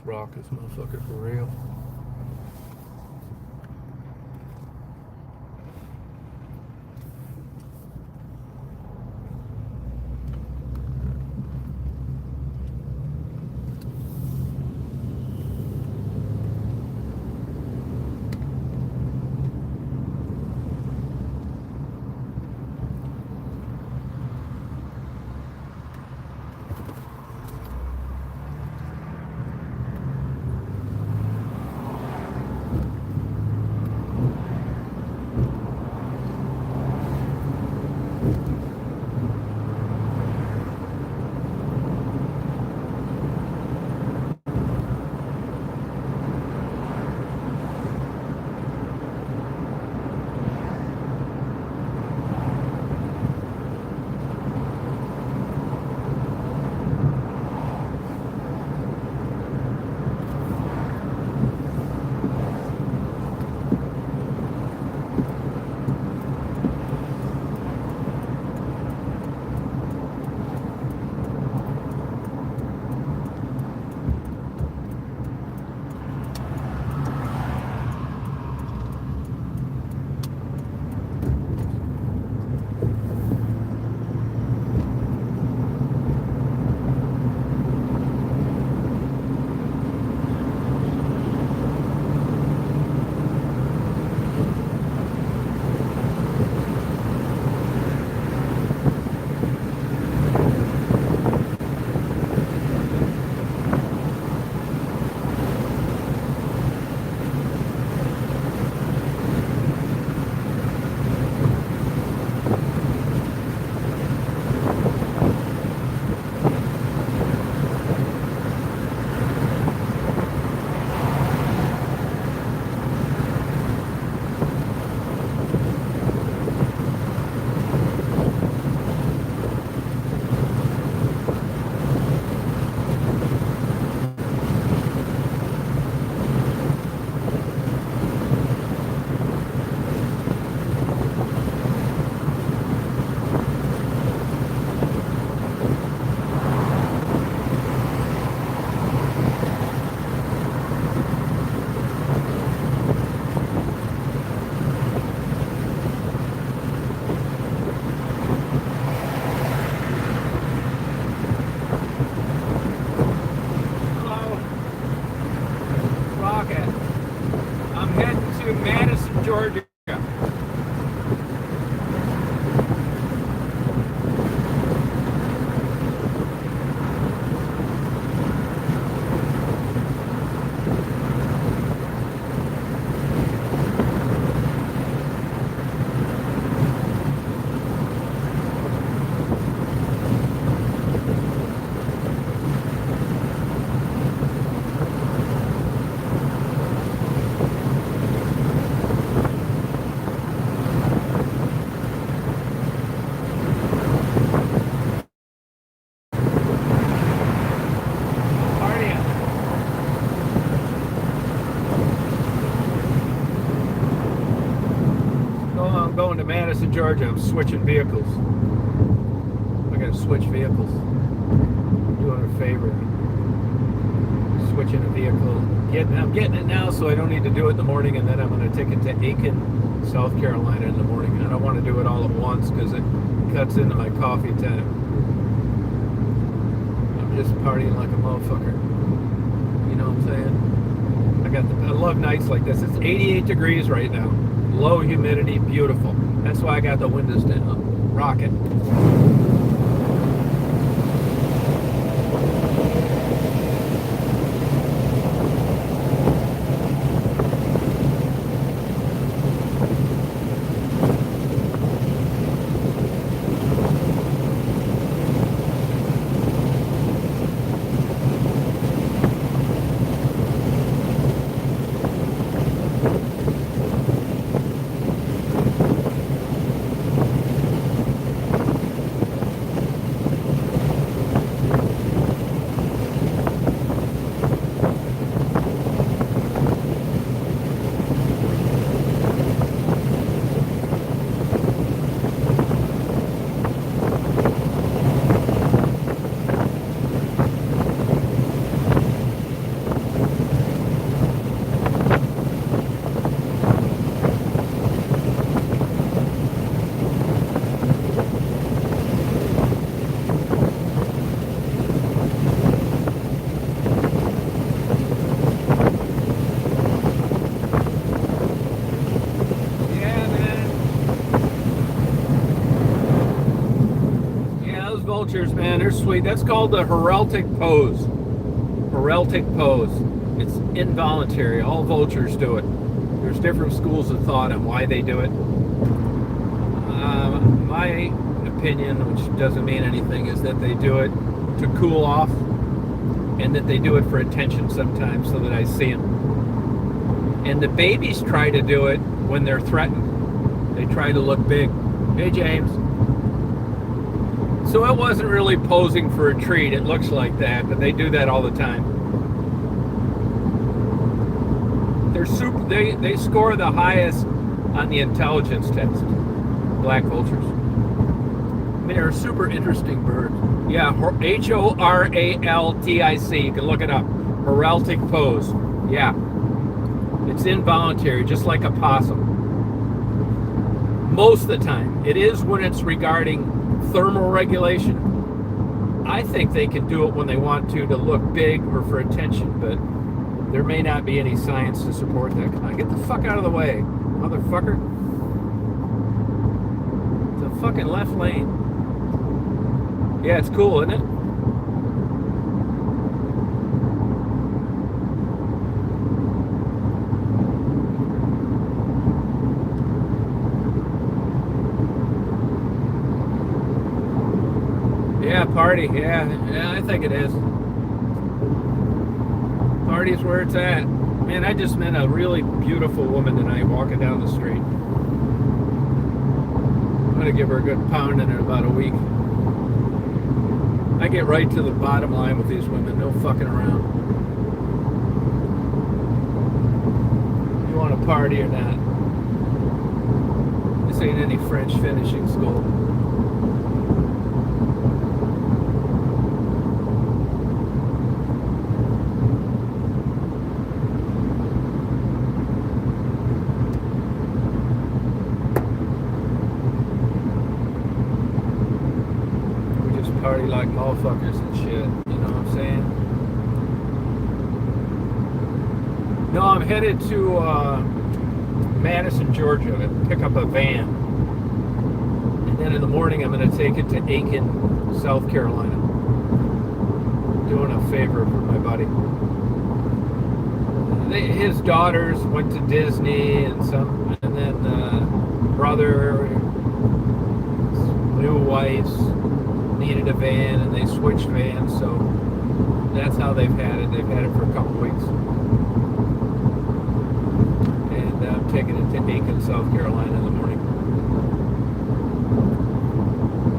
rock this motherfucker for real. Georgia. Going to Madison, Georgia. I'm switching vehicles. I gotta switch vehicles. I'm doing a favor. Switching a vehicle. I'm getting it now, so I don't need to do it in the morning, and then I'm going to take it to Aiken, South Carolina in the morning. I don't want to do it all at once because it cuts into my coffee time. I'm just partying like a motherfucker. You know what I'm saying? I love nights like this. It's 88 degrees right now. Low humidity, beautiful. That's why I got the windows down. Rocket. vultures, man, they're sweet. That's called the heraldic pose. Heraldic pose. It's involuntary. All vultures do it. There's different schools of thought on why they do it. My opinion, which doesn't mean anything, is that they do it to cool off, and that they do it for attention sometimes so that I see them. And the babies try to do it when they're threatened. They try to look big. Hey, James. So it wasn't really posing for a treat. It looks like that, but they do that all the time. They're super. They score the highest on the intelligence test. Black vultures. I mean, they're a super interesting bird. Yeah, Horaltic. You can look it up. Heraldic pose. Yeah. It's involuntary, just like a possum. Most of the time. It is when it's regarding thermal regulation. I think they can do it when they want to look big or for attention, but there may not be any science to support that. Come on, get the fuck out of the way, motherfucker. It's a fucking left lane. Yeah, it's cool, isn't it? Yeah, party. Yeah, I think it is. Party's where it's at. Man, I just met a really beautiful woman tonight walking down the street. I'm going to give her a good pound in about a week. I get right to the bottom line with these women. No fucking around. You want to party or not? This ain't any French finishing school. Party like motherfuckers and shit, you know what I'm saying? No, I'm headed to Madison, Georgia to pick up a van. And then in the morning I'm going to take it to Aiken, South Carolina. Doing a favor for my buddy. His daughters went to Disney and then brother, new wives, needed a van and they switched vans, so that's how they've had it. They've had it for a couple weeks. And I'm taking it to Aiken, South Carolina in the morning.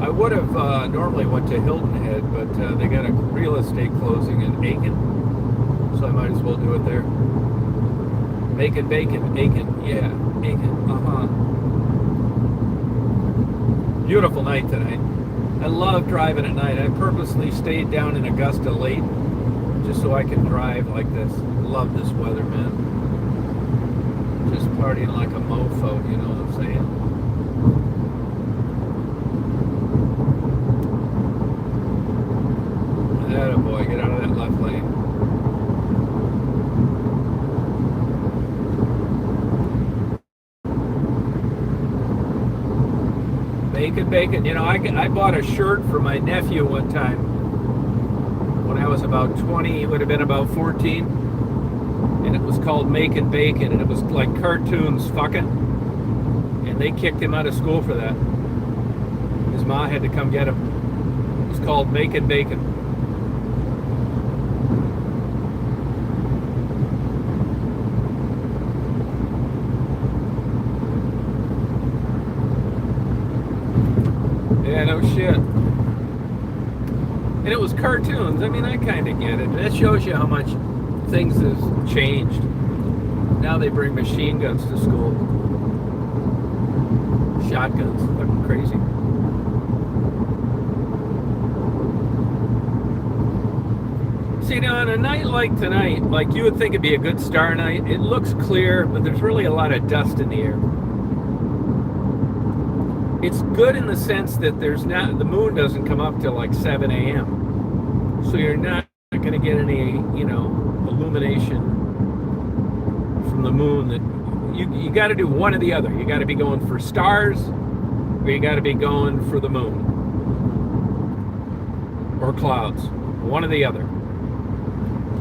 I would have normally went to Hilton Head, but they got a real estate closing in Aiken, so I might as well do it there. Making bacon, Aiken, yeah, Aiken, Beautiful night tonight. I love driving at night. I purposely stayed down in Augusta late just so I can drive like this. I love this weather, man. Just partying like a mofo, you know what I'm saying? Atta boy, get out of that left lane. Bacon. You know, I bought a shirt for my nephew one time when I was about 20. He would have been about 14. And it was called Making Bacon. And it was like cartoons fucking. And they kicked him out of school for that. His ma had to come get him. It was called Making Bacon. Yeah, no shit. And it was cartoons. I mean, I kind of get it. That shows you how much things have changed. Now they bring machine guns to school. Shotguns. Fucking crazy. See, now on a night like tonight, like you would think it'd be a good star night, it looks clear, but there's really a lot of dust in the air. It's good in the sense that the moon doesn't come up till like 7 a.m. So you're not going to get any, illumination from the moon. That you got to do one or the other. You got to be going for stars, or you got to be going for the moon. or clouds. One or the other.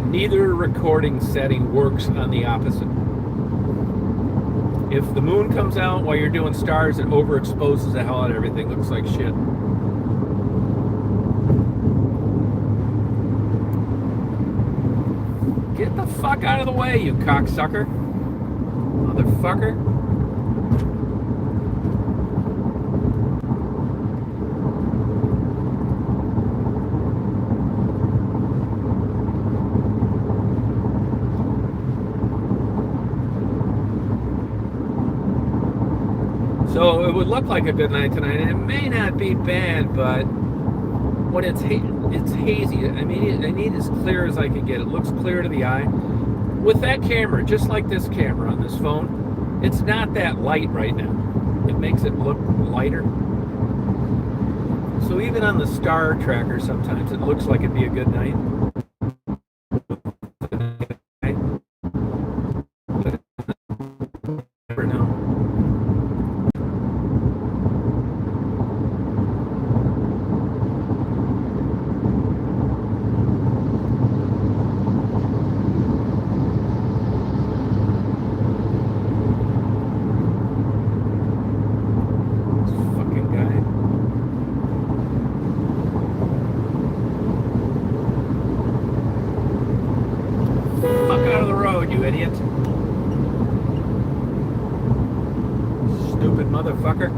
Neither recording setting works on the opposite. If the moon comes out while you're doing stars, it overexposes the hell out of everything. Looks like shit. Get the fuck out of the way, you cocksucker. Motherfucker. So it would look like a good night tonight, and it may not be bad, but when it's hazy. I mean, I need as clear as I can get. It looks clear to the eye. With that camera, just like this camera on this phone, it's not that light right now. It makes it look lighter. So even on the star tracker, sometimes it looks like it'd be a good night. Never know. You idiot. Stupid motherfucker.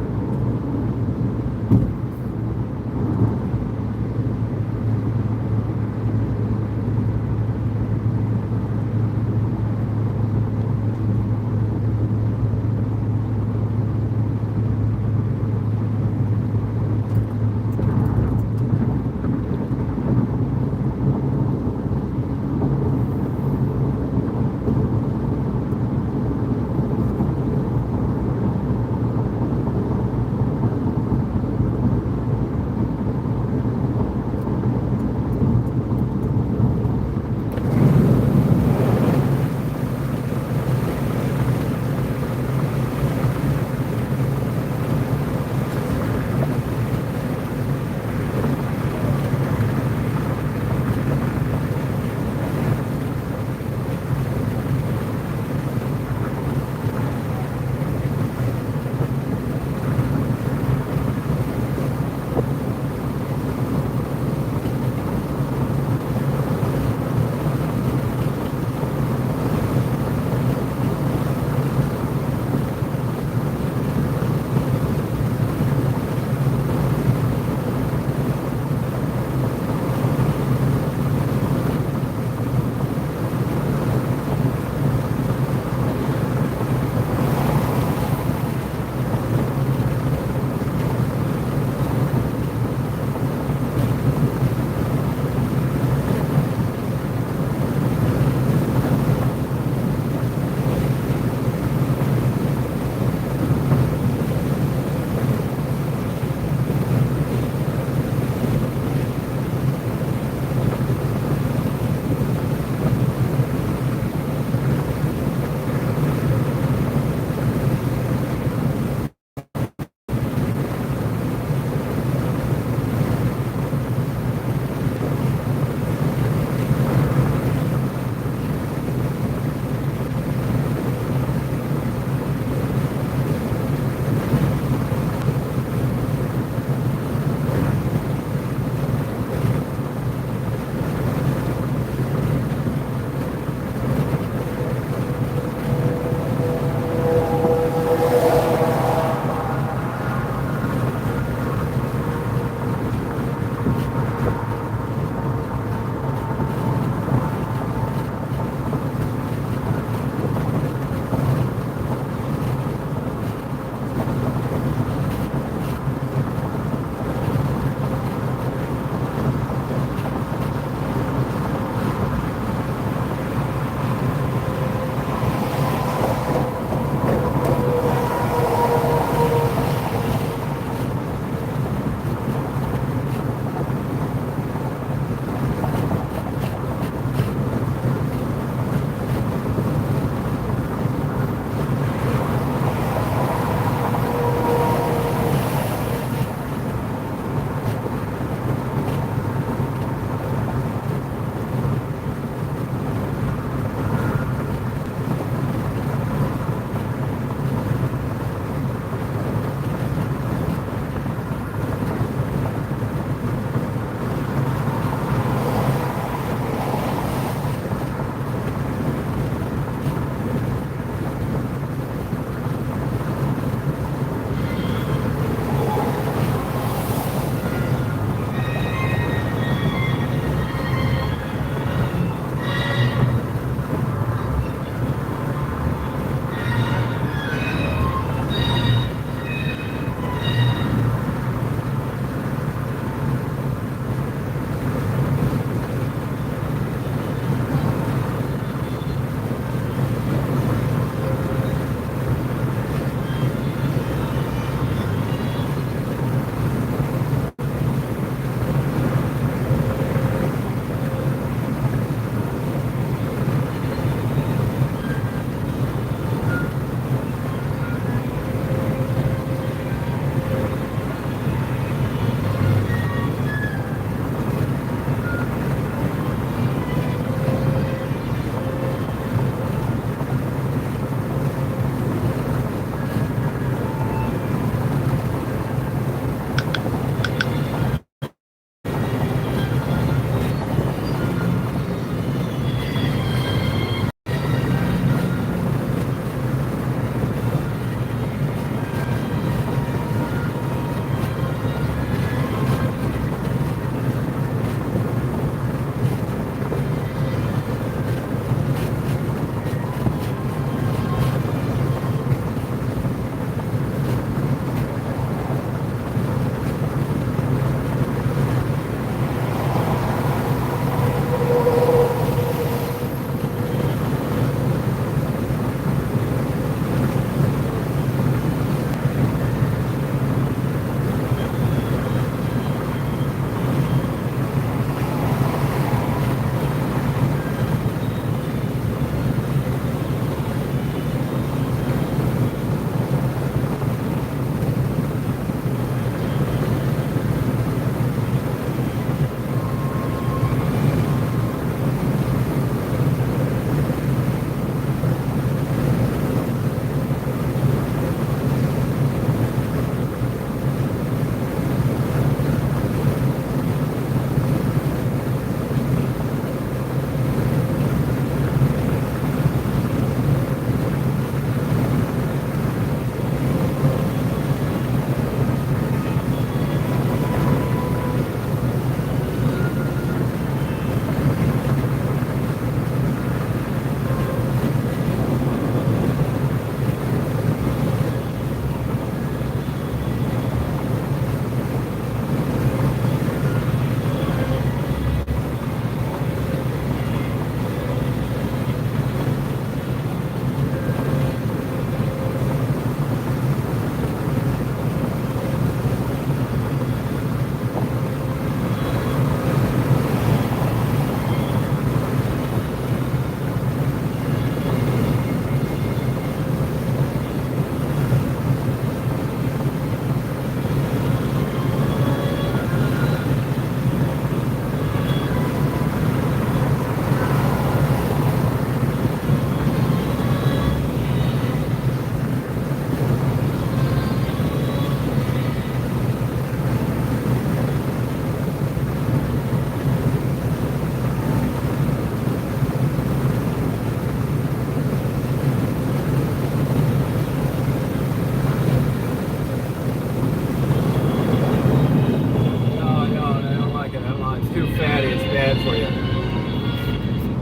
bad for you.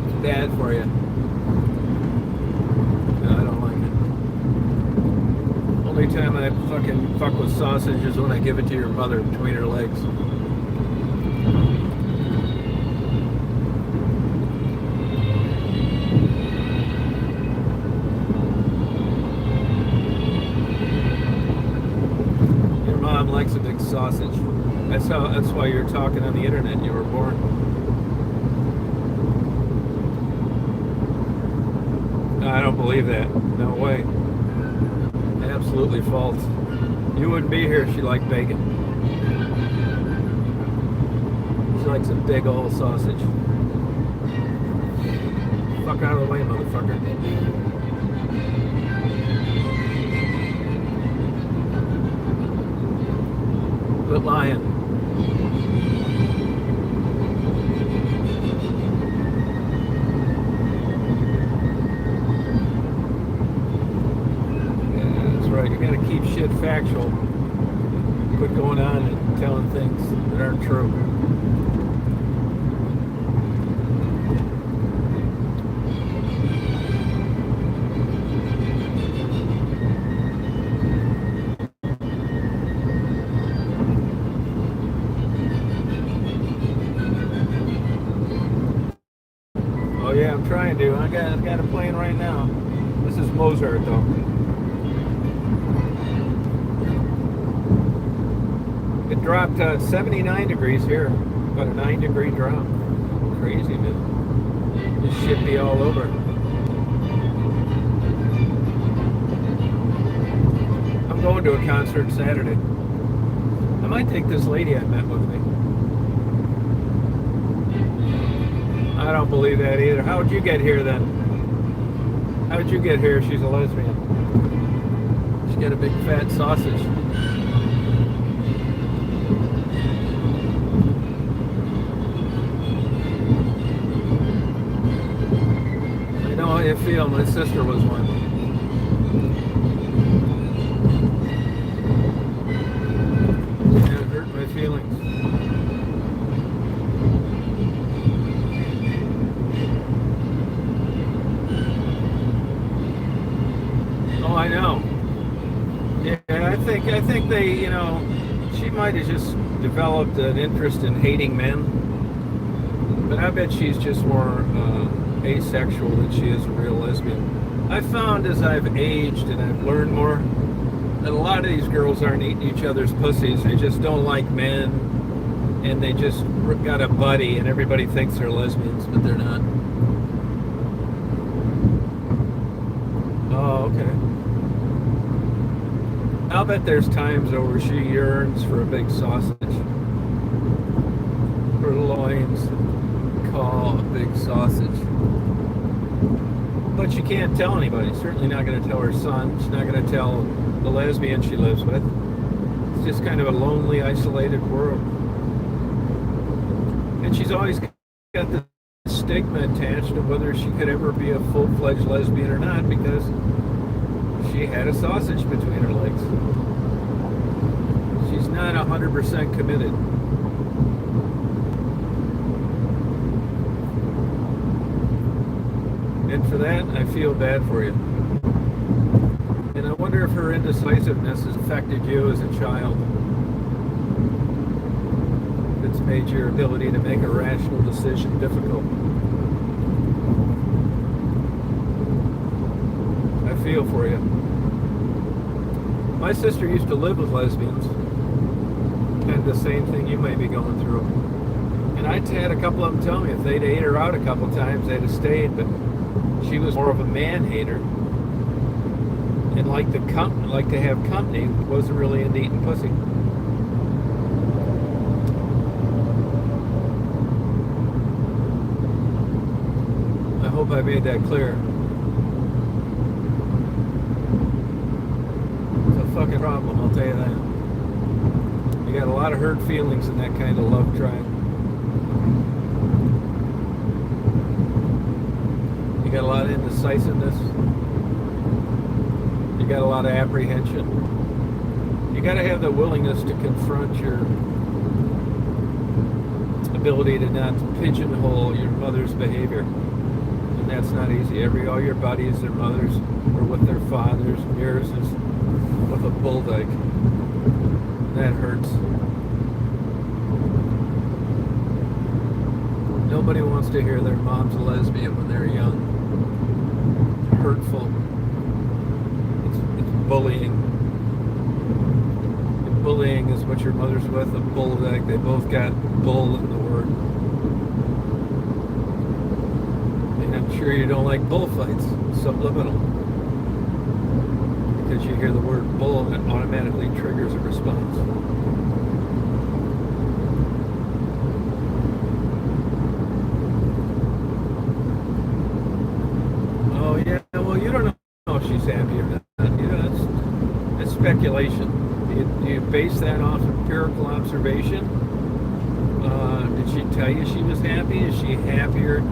It's bad for you. No, I don't like it. Only time I fucking fuck with sausage is when I give it to your mother between her legs. Your mom likes a big sausage. That's why you're talking on the internet. You were born. I don't believe that. No way. Absolutely false. You wouldn't be here if she liked bacon. She likes a big old sausage. Fuck out of the way, motherfucker. Quit lying. You gotta keep shit factual. Quit going on and telling things that aren't true. Oh yeah, I'm trying to. I got a plane right now. This is Mozart though. It dropped 79 degrees here, about a 9-degree drop. Crazy, man. This shit be all over. I'm going to a concert Saturday. I might take this lady I met with me. I don't believe that either. How would you get here then? How would you get here if she's a lesbian? She's got a big fat sausage. How you feel? My sister was one. Yeah, it hurt my feelings. Oh, I know. Yeah, I think they, she might have just developed an interest in hating men, but I bet she's just more asexual than she is a real lesbian. I found as I've aged and I've learned more that a lot of these girls aren't eating each other's pussies. They just don't like men, and they just got a buddy, and everybody thinks they're lesbians, but they're not. Oh, okay. I'll bet there's times though where she yearns for a big sausage. Her loins call a big sausage. But she can't tell anybody. Certainly not going to tell her son. She's not going to tell the lesbian she lives with. It's just kind of a lonely, isolated world. And she's always got the stigma attached to whether she could ever be a full-fledged lesbian or not, because she had a sausage between her legs. She's not 100% committed. And for that, I feel bad for you. And I wonder if her indecisiveness has affected you as a child. It's made your ability to make a rational decision difficult. I feel for you. My sister used to live with lesbians. Had the same thing you may be going through. And I had a couple of them tell me if they'd ate her out a couple times, they'd have stayed, but she was more of a man-hater. And liked to have company, wasn't really into eating pussy. I hope I made that clear. It's a fucking problem, I'll tell you that. You got a lot of hurt feelings in that kind of love tribe. You got a lot of indecisiveness. You got a lot of apprehension. You got to have the willingness to confront your ability to not pigeonhole your mother's behavior. And that's not easy. All your buddies, their mothers, are with their fathers. Yours is with a bull dyke. That hurts. Nobody wants to hear their mom's a lesbian when they're young. It's hurtful. It's bullying. And bullying is what your mother's with, a bull dyke. They both got bull in the word. And I'm sure you don't like bullfights, subliminal. Because you hear the word bull and it automatically triggers a response. Oh yeah, well you don't know if she's happy or not. You know, that's speculation. Do you base that off empirical observation? Did she tell you she was happy? Is she happier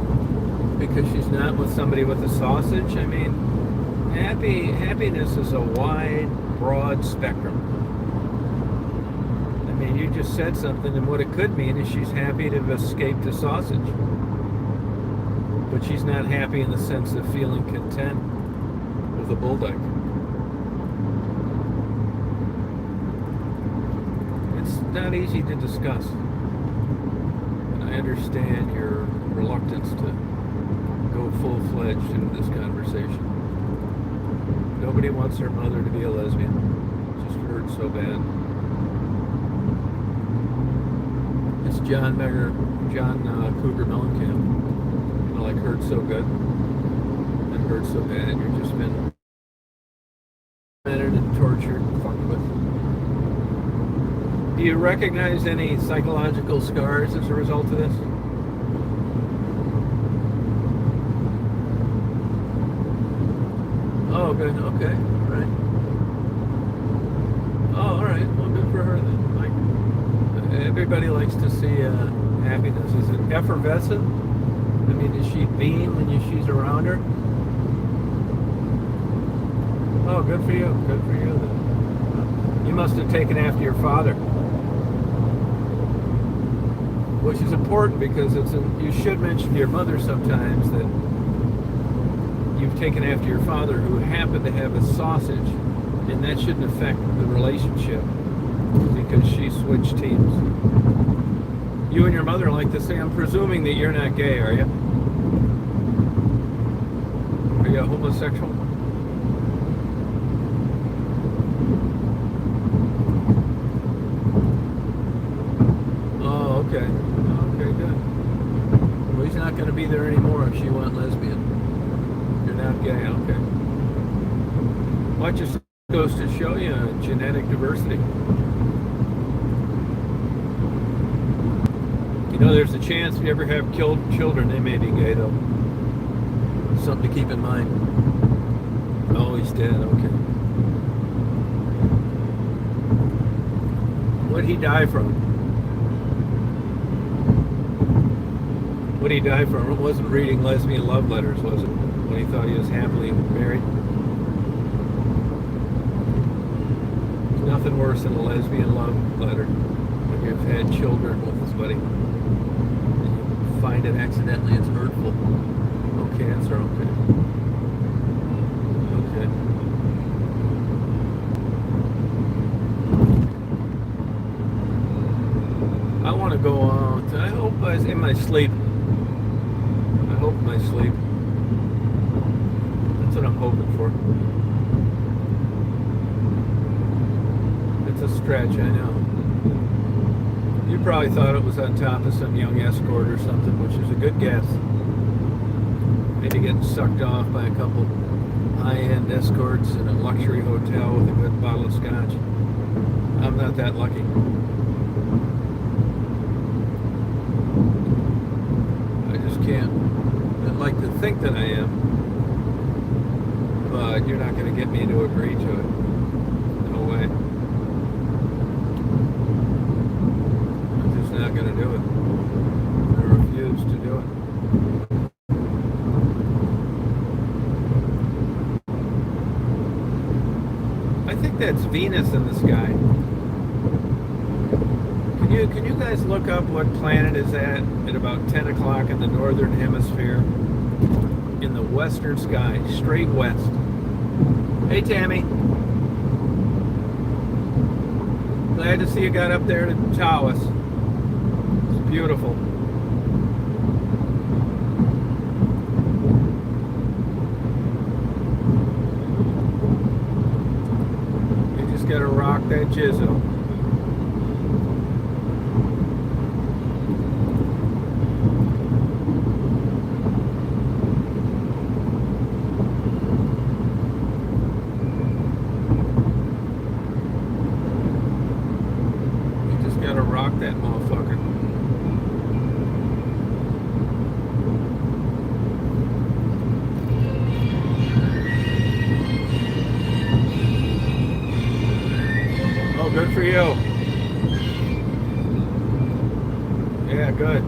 because she's not with somebody with a sausage? I mean, happiness is a wide, broad spectrum. I mean, you just said something, and what it could mean is she's happy to have escaped a sausage. But she's not happy in the sense of feeling content with a bull dyke. It's not easy to discuss. And I understand your reluctance to go full-fledged into this conversation. Nobody wants their mother to be a lesbian. It just hurts so bad. It's John Cougar Mellencamp. Like hurt so good. It hurts so bad. You've just been tormented and tortured and fucked with. Do you recognize any psychological scars as a result of this? Oh, good. Okay. Right. Oh, all right. Well, good for her then. Like, everybody likes to see happiness. Is it effervescent? I mean, does she beam when she's around her? Oh, good for you. Good for you then. You must have taken after your father. Which is important because you should mention to your mother sometimes that you've taken after your father who happened to have a sausage, and that shouldn't affect the relationship because she switched teams. You and your mother like to say, I'm presuming that you're not gay, are you? Are you a homosexual? Oh, okay. Okay, good. Well, he's not going to be there anymore if she went lesbian. You're not gay, okay. Well, it just goes to show you genetic diversity. You know, there's a chance if you ever have killed children, they may be gay, though. Something to keep in mind. Oh, he's dead, okay. What did he die from? What did he die from? It wasn't reading lesbian love letters, was it? When he thought he was happily married? There's nothing worse than a lesbian love letter when you've had children with somebody. Find it accidentally, it's hurtful. No cancer, okay. Okay. I want to go out. I hope in my sleep. I hope in my sleep. That's what I'm hoping for. It's a stretch, I know. You probably thought it was on top of some young escort or something, which is a good guess. Maybe getting sucked off by a couple high-end escorts in a luxury hotel with a good bottle of scotch. I'm not that lucky. I just can't. I'd like to think that I am, but you're not going to get me to agree to it. No way. Not going to do it. I refuse to do it. I think that's Venus in the sky. Can Can you guys look up what planet is at about 10 o'clock in the northern hemisphere? In the western sky, straight west. Hey, Tammy. Glad to see you got up there to Taos. It's beautiful. You just gotta rock that jizzle. That motherfucker. Oh, good for you. Yeah, good.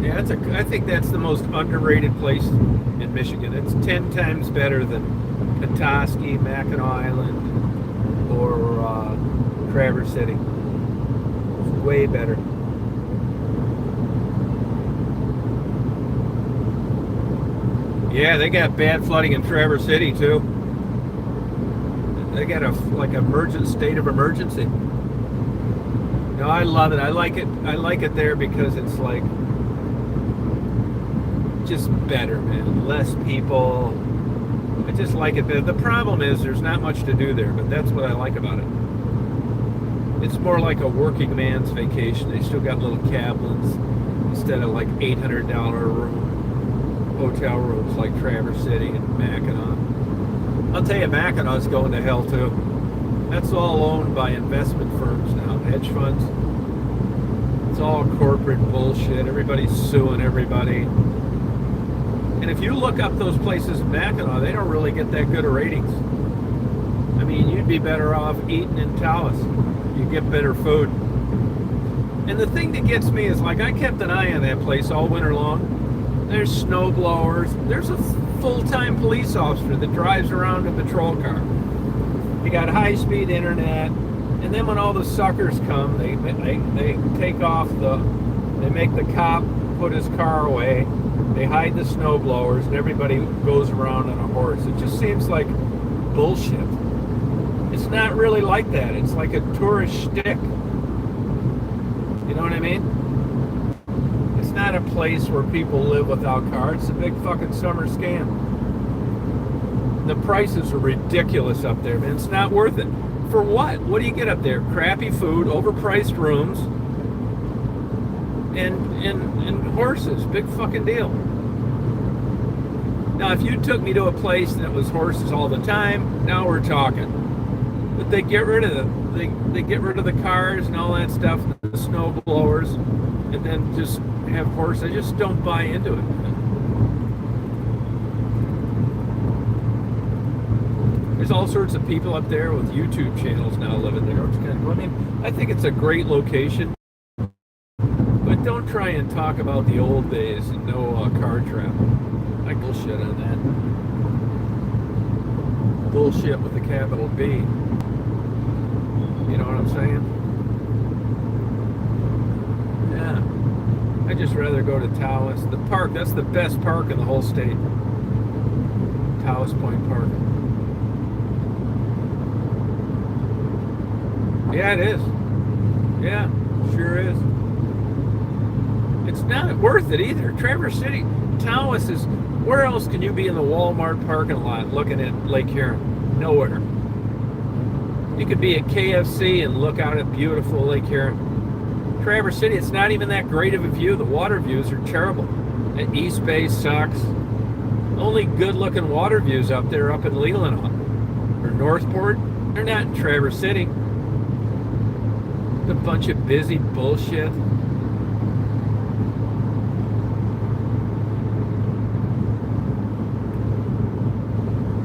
Yeah, I think that's the most underrated place in Michigan. It's 10 times better than Petoskey, Mackinac Island, or Traverse City. Way better. Yeah, they got bad flooding in Traverse City too. They got a emergent state of emergency. No, I love it. I like it. I like it there because it's like just better, man. Less people. I just like it better. The problem is there's not much to do there, but that's what I like about it. It's more like a working man's vacation. They still got little cabins instead of like $800 hotel rooms like Traverse City and Mackinac. I'll tell you, Mackinac's going to hell too. That's all owned by investment firms now, hedge funds. It's all corporate bullshit. Everybody's suing everybody. And if you look up those places in Mackinac, they don't really get that good of ratings. I mean, you'd be better off eating in Taos. You get better food. And the thing that gets me is, like, I kept an eye on that place all winter long. There's snow blowers. There's a full-time police officer that drives around a patrol car. You got high-speed internet. And then when all the suckers come, they take off they make the cop put his car away. They hide the snow blowers, and everybody goes around on a horse. It just seems like bullshit. It's not really like that. It's like a tourist shtick. You know what I mean? It's not a place where people live without cars. It's a big fucking summer scam. The prices are ridiculous up there, man. It's not worth it. For what? What do you get up there? Crappy food, overpriced rooms, and horses. Big fucking deal. Now, if you took me to a place that was horses all the time, now we're talking. But they get rid of they get rid of the cars and all that stuff, the snow blowers, and then just have horses. I just don't buy into it. There's all sorts of people up there with YouTube channels now living there. It's kind of, I mean, I think it's a great location, but don't try and talk about the old days and no car travel. I bullshit on that. Bullshit with a capital B. You know what I'm saying? Yeah. I'd just rather go to Taos. The park, that's the best park in the whole state. Taos Point Park. Yeah, it is. Yeah, sure is. It's not worth it either. Traverse City, Taos is, where else can you be in the Walmart parking lot looking at Lake Huron? Nowhere. You could be at KFC and look out at beautiful Lake Huron. Traverse City, it's not even that great of a view. The water views are terrible. And East Bay sucks. Only good-looking water views up there up in Leelanau or Northport. They're not in Traverse City. A bunch of busy bullshit.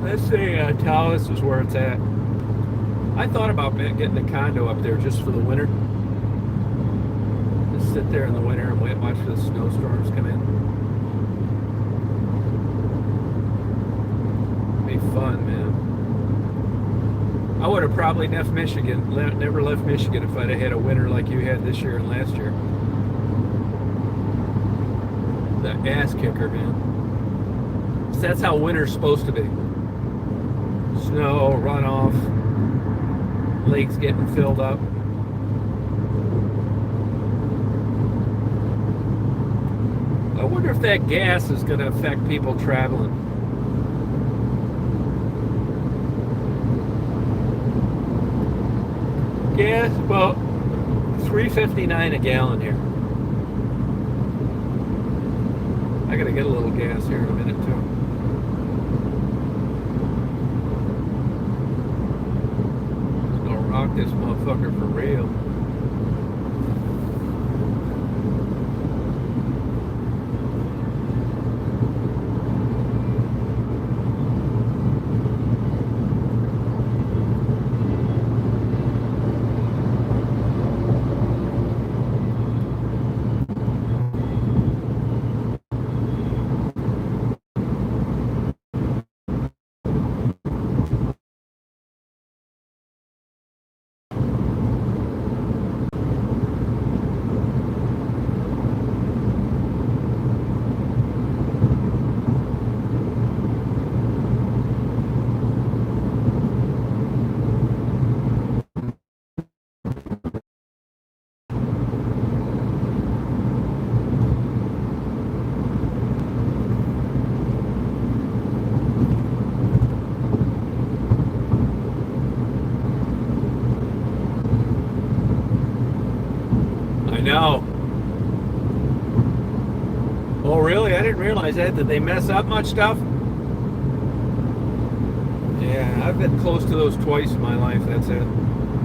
Let's say Taos is where it's at. I thought about getting a condo up there just for the winter. Just sit there in the winter and watch the snowstorms come in. It'd be fun, man. I would have probably never left Michigan if I'd have had a winter like you had this year and last year. The ass kicker, man. So that's how winter's supposed to be. Snow, runoff, lakes getting filled up. I wonder if that gas is going to affect people traveling. Gas, well, $3.59 a gallon here. I gotta get a little gas here in a minute too. It's gonna rock this motherfucker for real. No. Oh, really? I didn't realize that. Did they mess up much stuff? Yeah, I've been close to those twice in my life. That's it.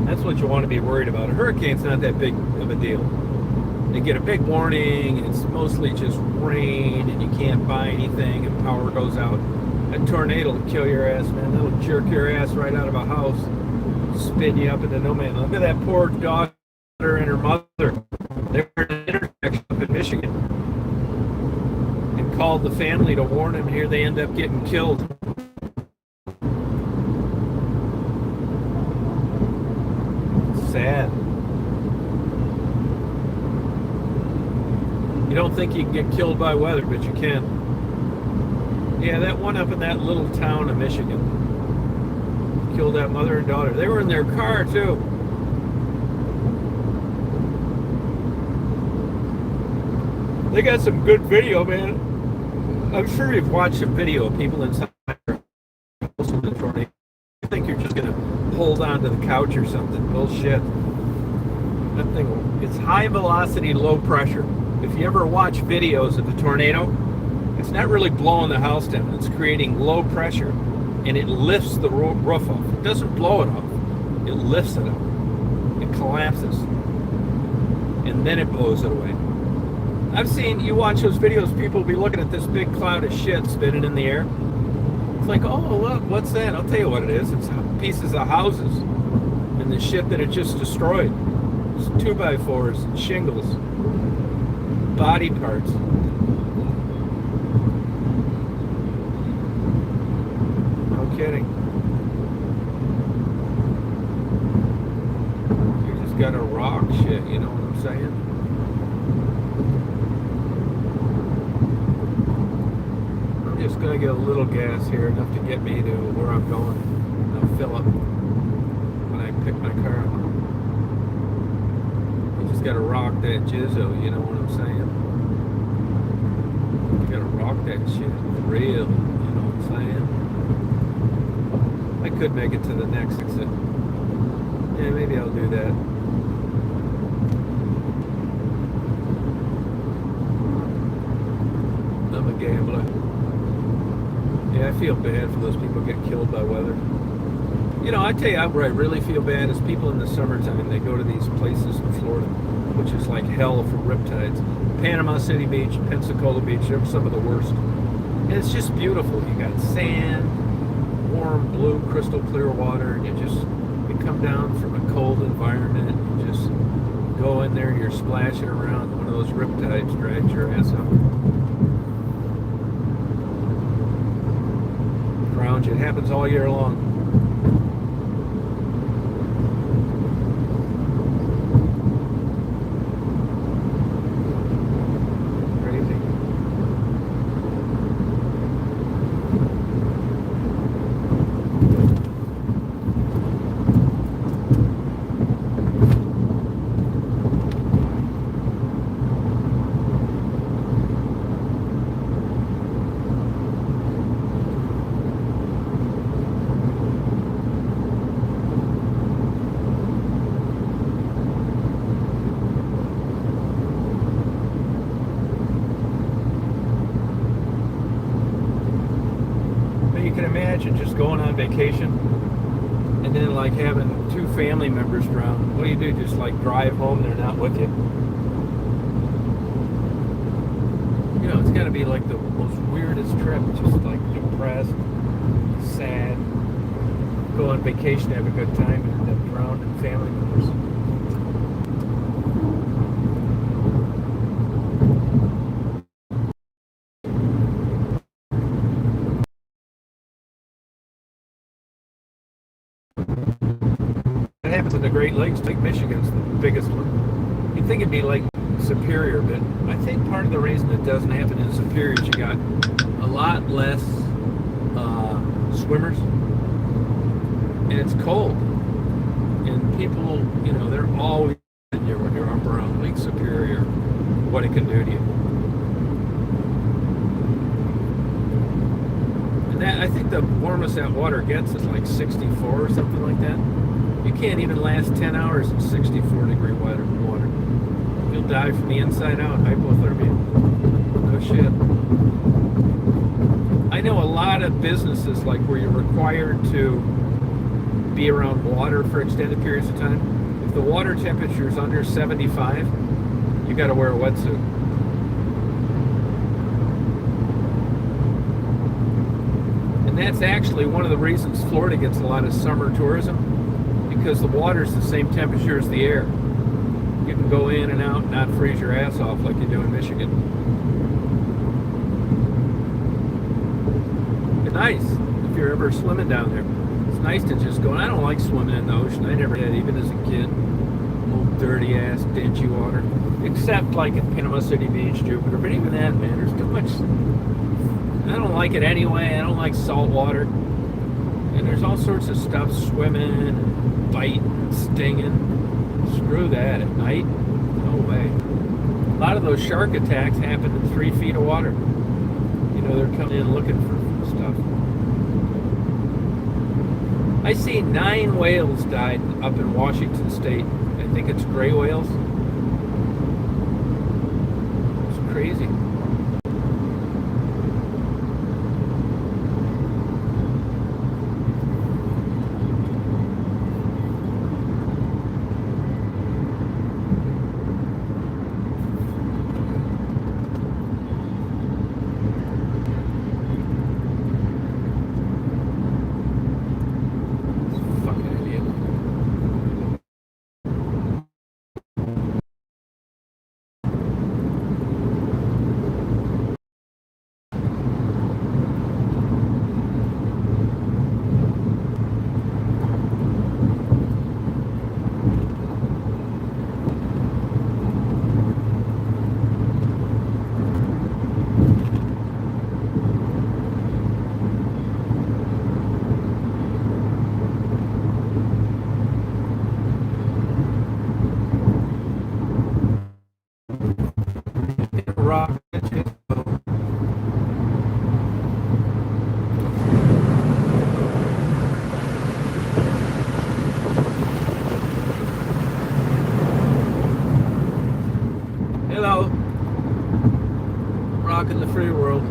That's what you want to be worried about. A hurricane's not that big of a deal. They get a big warning. It's mostly just rain, and you can't buy anything, and power goes out. A tornado will kill your ass, man. That'll jerk your ass right out of a house, spin you up into no man. Look at that poor daughter and her mother. They were at an intersection up in Michigan and called the family to warn them. Here they end up getting killed. Sad. You don't think you can get killed by weather, but you can. Yeah, that one up in that little town of Michigan killed that mother and daughter. They were in their car too. They got some good video, man. I'm sure you've watched some video of people inside their house in the tornado. You think you're just going to hold on to the couch or something. Bullshit. That thing, it's high velocity, low pressure. If you ever watch videos of the tornado, it's not really blowing the house down. It's creating low pressure, and it lifts the roof off. It doesn't blow it off. It lifts it up. It collapses. And then it blows it away. I've seen, you watch those videos, people will be looking at this big cloud of shit spinning in the air. It's like, oh, look, what's that? I'll tell you what it is. It's pieces of houses and the shit that it just destroyed. It's 2x4s and shingles, body parts. No kidding. You just gotta rock shit, you know what I'm saying? Just gonna get a little gas here, enough to get me to where I'm going. I'll fill up when I pick my car up. You just gotta rock that jizzo, you know what I'm saying? You gotta rock that shit for real, you know what I'm saying? I could make it to the next exit. Yeah, maybe I'll do that. I'm a gambler. Yeah, I feel bad for those people who get killed by weather. You know, I tell you where I really feel bad is people in the summertime. They go to these places in Florida, which is like hell for riptides. Panama City Beach, Pensacola Beach, they're some of the worst. And it's just beautiful. You got sand, warm, blue, crystal clear water, and you come down from a cold environment, and you just go in there and you're splashing around. One of those riptides drags your ass up. It happens all year long. imagine just going on vacation and then like having two family members drown. What do you do? Just like drive home, they're not with you? You know, it's got to be like the most weirdest trip, just like depressed, sad, go on vacation, have a good time, and end up drowning family members. It happens in the Great Lakes. Lake Michigan's the biggest one. You'd think it'd be like Superior, but I think part of the reason it doesn't happen in Superior is you got a lot less swimmers, and it's cold, and people, you know, they're always in here when you're up around Lake Superior, what it can do to you. And that, I think the warmest that water gets is like 64 or something like that. You can't even last 10 hours in 64-degree water. You'll die from the inside out, hypothermia. No shit. I know a lot of businesses like where you're required to be around water for extended periods of time. If the water temperature is under 75, you got to wear a wetsuit. And that's actually one of the reasons Florida gets a lot of summer tourism, because the water's the same temperature as the air. You can go in and out and not freeze your ass off like you do in Michigan. It's nice if you're ever swimming down there. It's nice to just go. And I don't like swimming in the ocean. I never did, even as a kid. Old dirty ass, dingy water. Except like at Panama City Beach, Jupiter. But even that, man, there's too much. I don't like it anyway. I don't like salt water. And there's all sorts of stuff swimming and biting, stinging. Screw that at night. No way. A lot of those shark attacks happen in 3 feet of water. You know, they're coming in looking for stuff. I see 9 whales died up in Washington State. I think it's gray whales. It's crazy. Rock. Hello. Rocking the free world.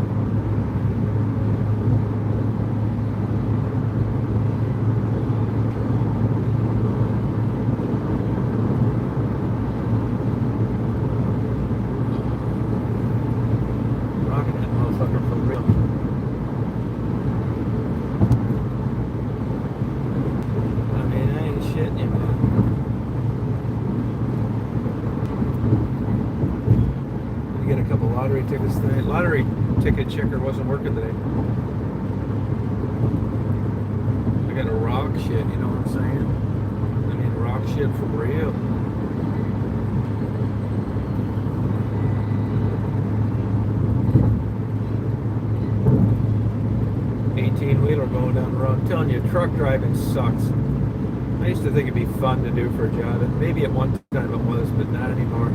Lottery tickets today. Lottery ticket checker wasn't working today. I got a rock shit, you know what I'm saying? I mean, rock shit for real. Wheeler going down the road. I'm telling you, truck driving sucks. I used to think it'd be fun to do for a job, and maybe at one time it was, but not anymore.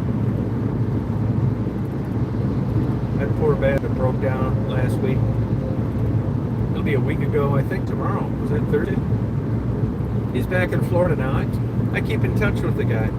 That poor bad that broke down last week. It'll be a week ago, I think tomorrow. Was that Thursday? He's back in Florida now. I keep in touch with the guy.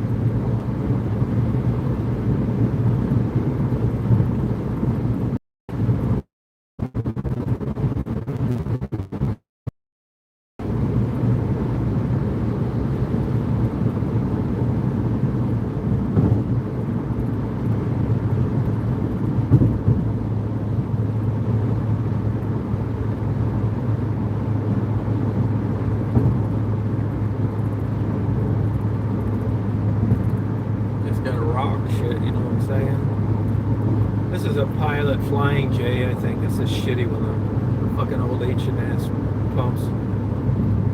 This is a Pilot Flying J, I think. It's a shitty one, though. Fucking old H&S pumps.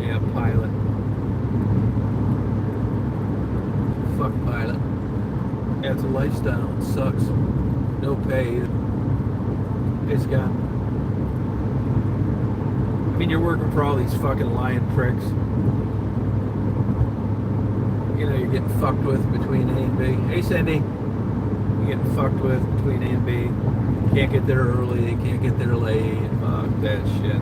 Yeah, Pilot. Fuck Pilot. Yeah, it's a lifestyle. It sucks. No pay. It's got. I mean, you're working for all these fucking lying pricks. You know, you're getting fucked with between A and B. Hey, Cindy. You're getting fucked with between A and B. Can't get there early. Can't get there late. Fuck that shit.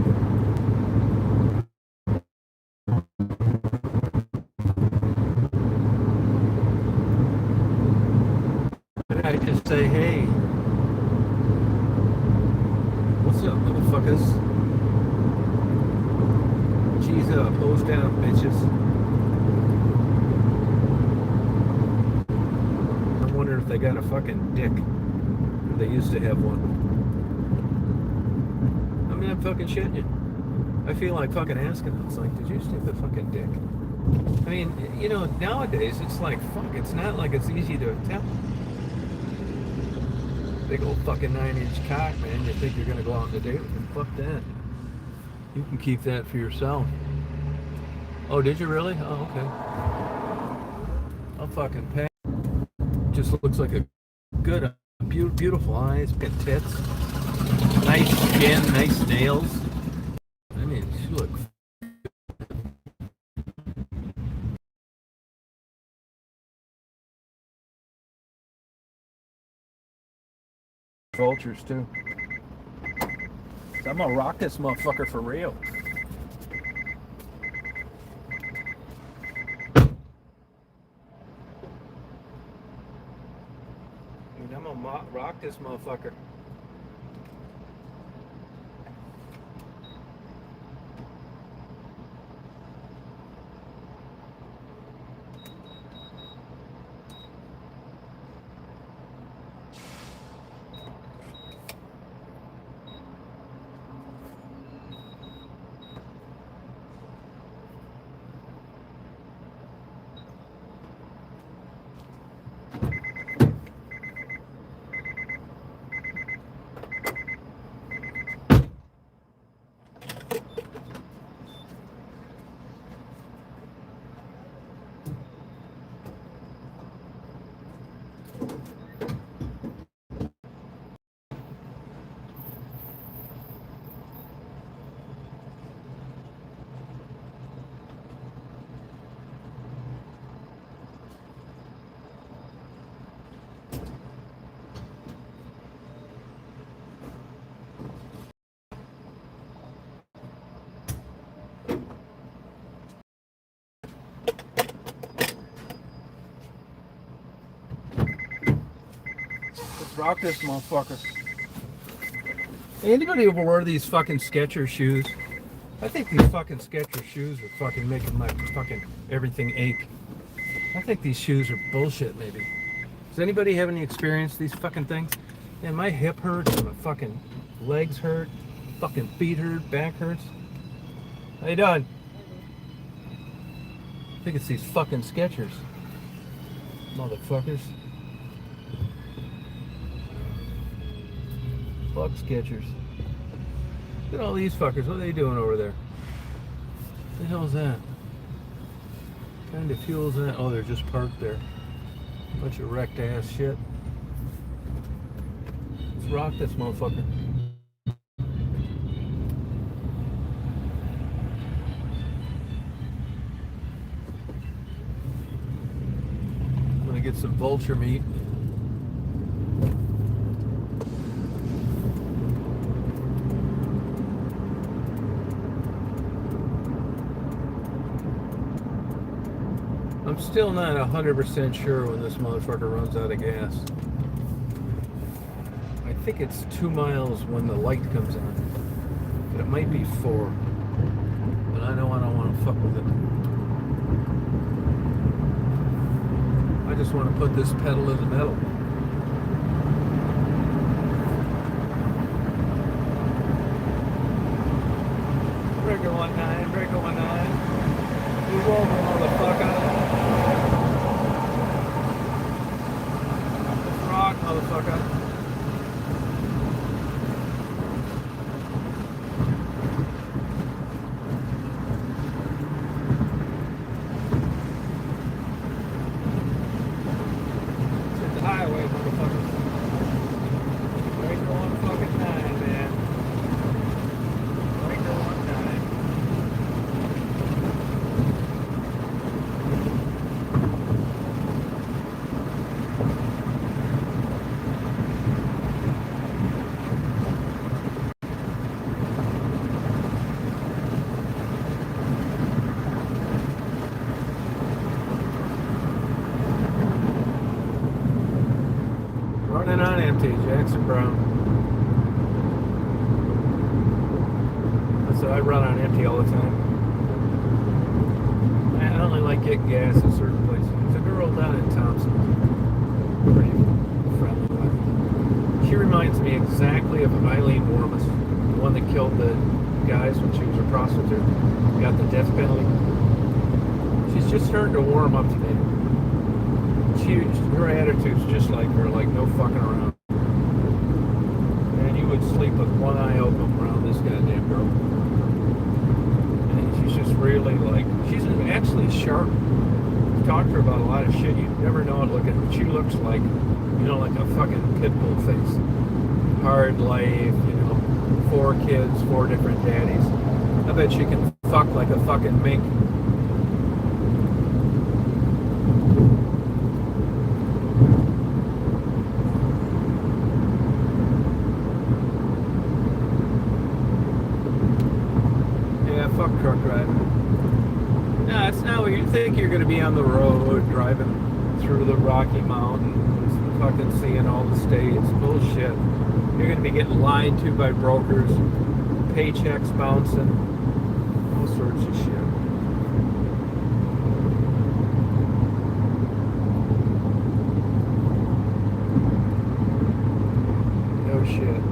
I just say, hey, what's up, motherfuckers? G's up, hose down, bitches. I'm wondering if they got a fucking dick. They used to have one. I mean, I'm fucking shitting you. I feel like fucking asking them. It's like, did you used to have a fucking dick? I mean, you know, nowadays it's like, fuck, it's not like it's easy to tell. Big old fucking 9-inch cock, man. You think you're gonna go out on a date with him? Fuck that. You can keep that for yourself. Oh, did you really? Oh, okay. I'll fucking pay. Just looks like a good, beautiful eyes, good tits, nice skin, nice nails. I mean, she looks. Vultures too. I'm gonna rock this motherfucker for real. Dude, I'm gonna rock this motherfucker. Rock this motherfucker. Anybody ever wear these fucking Skechers shoes? I think these fucking Skechers shoes are fucking making my fucking everything ache. I think these shoes are bullshit, maybe. Does anybody have any experience with these fucking things? Man, my hip hurts, my fucking legs hurt, fucking feet hurt, back hurts. How you doing? I think it's these fucking Skechers. Motherfuckers. Fuck Skechers. Look at all these fuckers. What are they doing over there? What the hell is that? What kind of fuel is that? Oh, they're just parked there. Bunch of wrecked ass shit. Let's rock this motherfucker. I'm gonna get some vulture meat. I'm still not 100% sure when this motherfucker runs out of gas. I think it's 2 miles when the light comes on. But it might be 4. But I know I don't want to fuck with it. I just want to put this pedal in the metal. Breaker 19, breaker 19. Move over, motherfucker. Rock, motherfucker. see, Jackson Brown. So I run on empty all the time. I only like getting gas at certain places. There's a girl down in Thompson. Pretty friendly one. She reminds me exactly of Eileen Wormus, the one that killed the guys when she was a prostitute. Got the death penalty. She's just starting to warm up today. Her attitude's just like her, like no fucking around. And you would sleep with one eye open around this goddamn girl. And she's just really like, she's actually sharp. Talk to her about a lot of shit. You never know it looking. She looks like, you know, like a fucking pit bull face. Hard life, 4 kids, 4 different daddies. I bet she can fuck like a fucking mink. Yeah, fuck truck driving. No, it's not what you think. You're going to be on the road driving through the Rocky Mountains, fucking seeing all the states. Bullshit. You're going to be getting lied to by brokers, paychecks bouncing, all sorts of shit. No shit.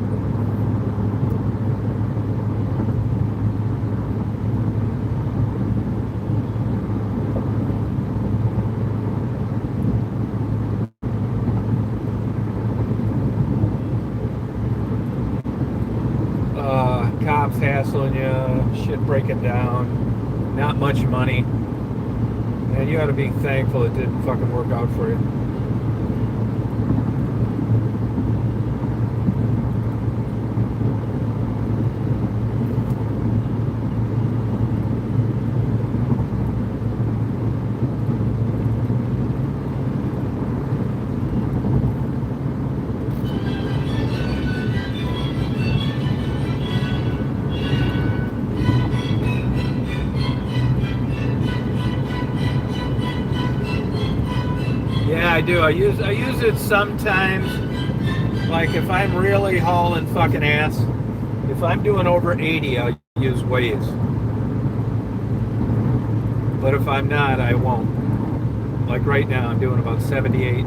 Cops hassling you, shit breaking down, not much money, and you ought to be thankful it didn't fucking work out for you. I do. I use it sometimes. Like if I'm really hauling fucking ass, if I'm doing over 80, I'll use Waze. But if I'm not, I won't. Like right now, I'm doing about 78.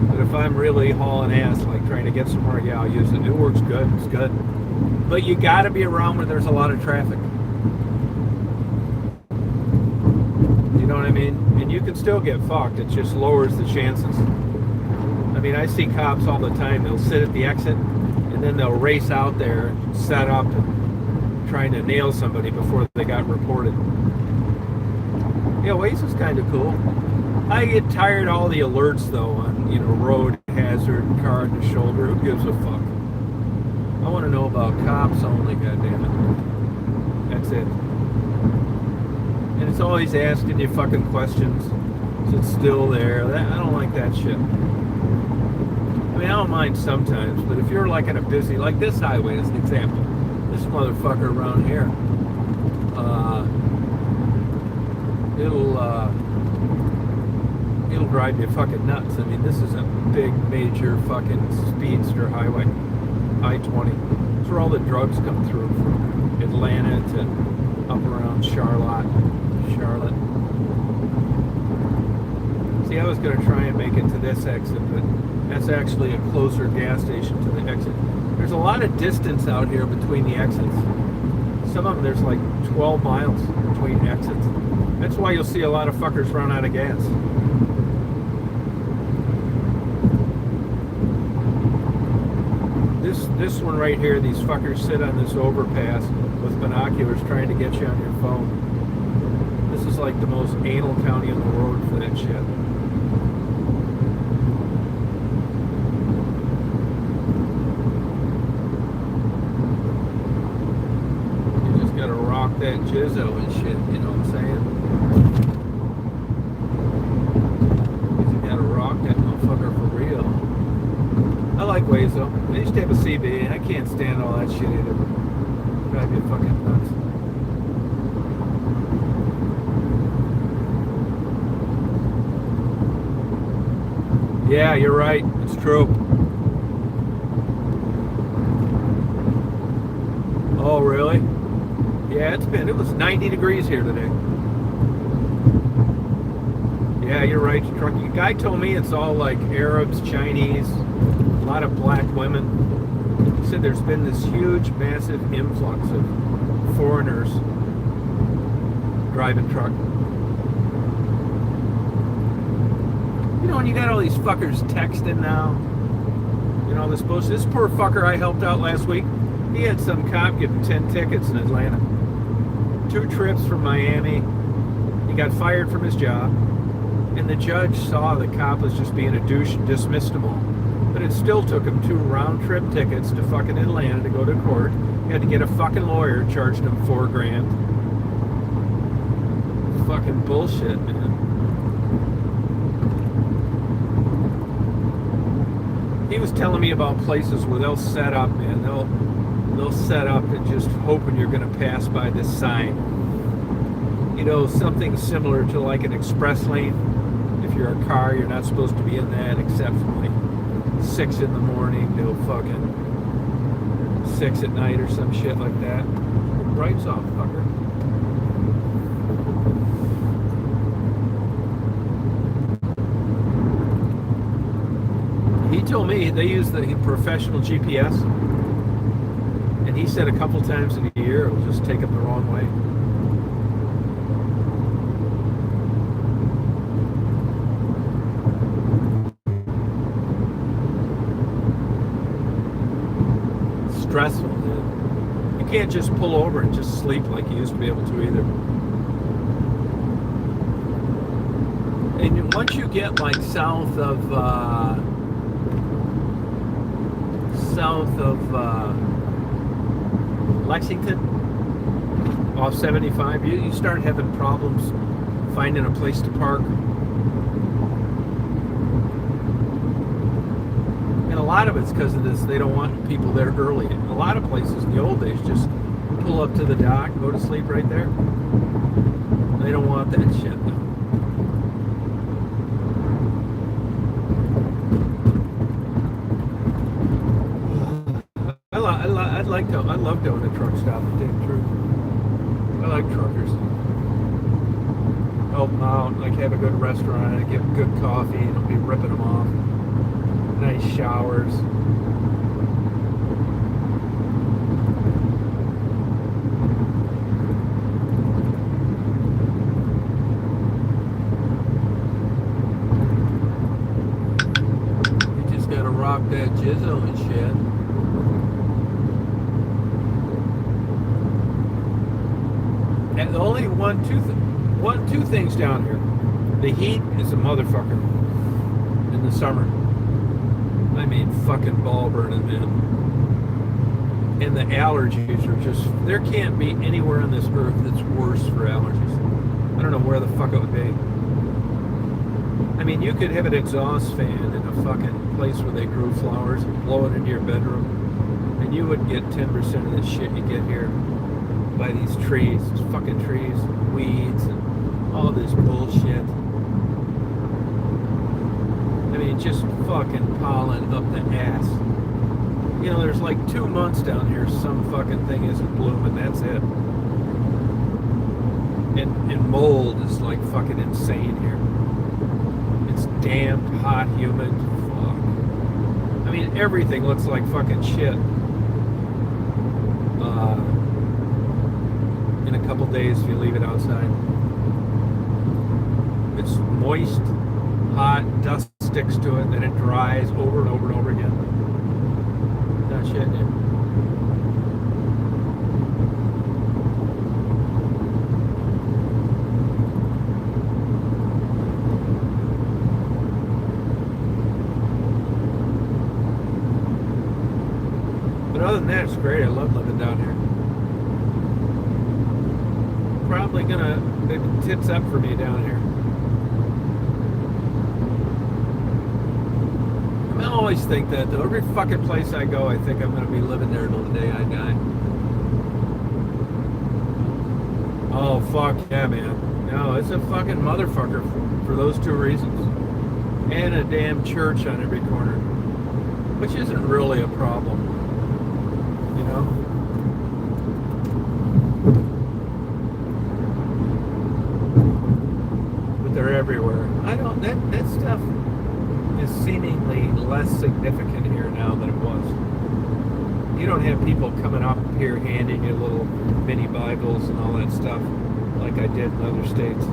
But if I'm really hauling ass, like trying to get somewhere, yeah, I'll use it. It works good. It's good. But you got to be around where there's a lot of traffic. You know what I mean? And you can still get fucked. It just lowers the chances. I mean, I see cops all the time. They'll sit at the exit, and then they'll race out there, set up, and trying to nail somebody before they got reported. Yeah, Waze is kind of cool. I get tired of all the alerts, though, on, road hazard, car on the shoulder. Who gives a fuck? I want to know about cops only, goddammit. That's it. And it's always asking you fucking questions. Is it still there? I don't like that shit. I mean, I don't mind sometimes, but if you're like in a busy, like this highway as an example, this motherfucker around here, it'll drive you fucking nuts. I mean, this is a big, major fucking speedster highway, I-20. It's where all the drugs come through from Atlanta to up around Charlotte. See, I was going to try and make it to this exit, but that's actually a closer gas station to the exit. There's a lot of distance out here between the exits. Some of them, there's like 12 miles between exits. That's why you'll see a lot of fuckers run out of gas. This one right here, these fuckers sit on this overpass with binoculars trying to get you on your phone. This is like the most anal county in the world for that shit. You just gotta rock that jizzo and shit, you know what I'm saying? You gotta rock that motherfucker for real. I like Waze though. I used to have a CB. I can't stand all that shit either. Drive you fucking nuts. Yeah, you're right. It's true. really? Yeah, it was 90 degrees here today. Yeah, you're right. The trucking guy told me it's all like Arabs, Chinese, a lot of black women. He said there's been this huge, massive influx of foreigners driving truck. You know, and you got all these fuckers texting now. You know, this poor fucker I helped out last week, he had some cop give him 10 tickets in Atlanta. 2 trips from Miami. He got fired from his job. And the judge saw the cop was just being a douche and dismissed him all. But it still took him 2 round-trip tickets to fucking Atlanta to go to court. He had to get a fucking lawyer, charged him $4,000. Fucking bullshit, man. He was telling me about places where they'll set up, man. They'll set up and just hoping you're going to pass by this sign. You know, something similar to like an express lane. If you're a car, you're not supposed to be in that except from like 6 in the morning till fucking 6 at night or some shit like that. Brights off, fucker. He told me they use the professional GPS, and he said a couple times in a year it'll just take them the wrong way. Stressful, dude. You can't just pull over and just sleep like you used to be able to either. And once you get like south of Lexington, off 75, you start having problems finding a place to park. And a lot of it's because of this, they don't want people there early. A lot of places in the old days just pull up to the dock, go to sleep right there. They don't want that shit though. I love doing a truck stop, to tell you the truth. I like truckers. Help them out, like have a good restaurant, give them good coffee, and I'll be ripping them off. Nice showers. You just gotta rock that jizzo and shit. And the only two things down here. The heat is a motherfucker in the summer. I mean, fucking ball burning, man. And the allergies are just, there can't be anywhere on this earth that's worse for allergies. I don't know where the fuck it would be. I mean, you could have an exhaust fan in a fucking place where they grew flowers and blow it into your bedroom, and you wouldn't get 10% of this shit you get here by these trees, these fucking trees, weeds, and all this bullshit. I mean, just fucking pollen up the ass. You know, there's like 2 months down here, some fucking thing isn't blooming, that's it. And mold is like fucking insane here. It's damp, hot, humid, fuck. I mean, everything looks like fucking shit. In a couple days if you leave it outside. It's moist, hot, dust sticks to it, then it dries over and over and over again. That shit, dude. But other than that, it's great. I love living down here. Probably gonna, it tits up for me down here. I always think that though. Every fucking place I go, I think I'm gonna be living there till the day I die. Oh fuck yeah, man. No, it's a fucking motherfucker for those 2 reasons. And a damn church on every corner. Which isn't really a problem. You know? that stuff is seemingly less significant here now than it was. You don't have people coming up here handing you little mini Bibles and all that stuff like I did in other states.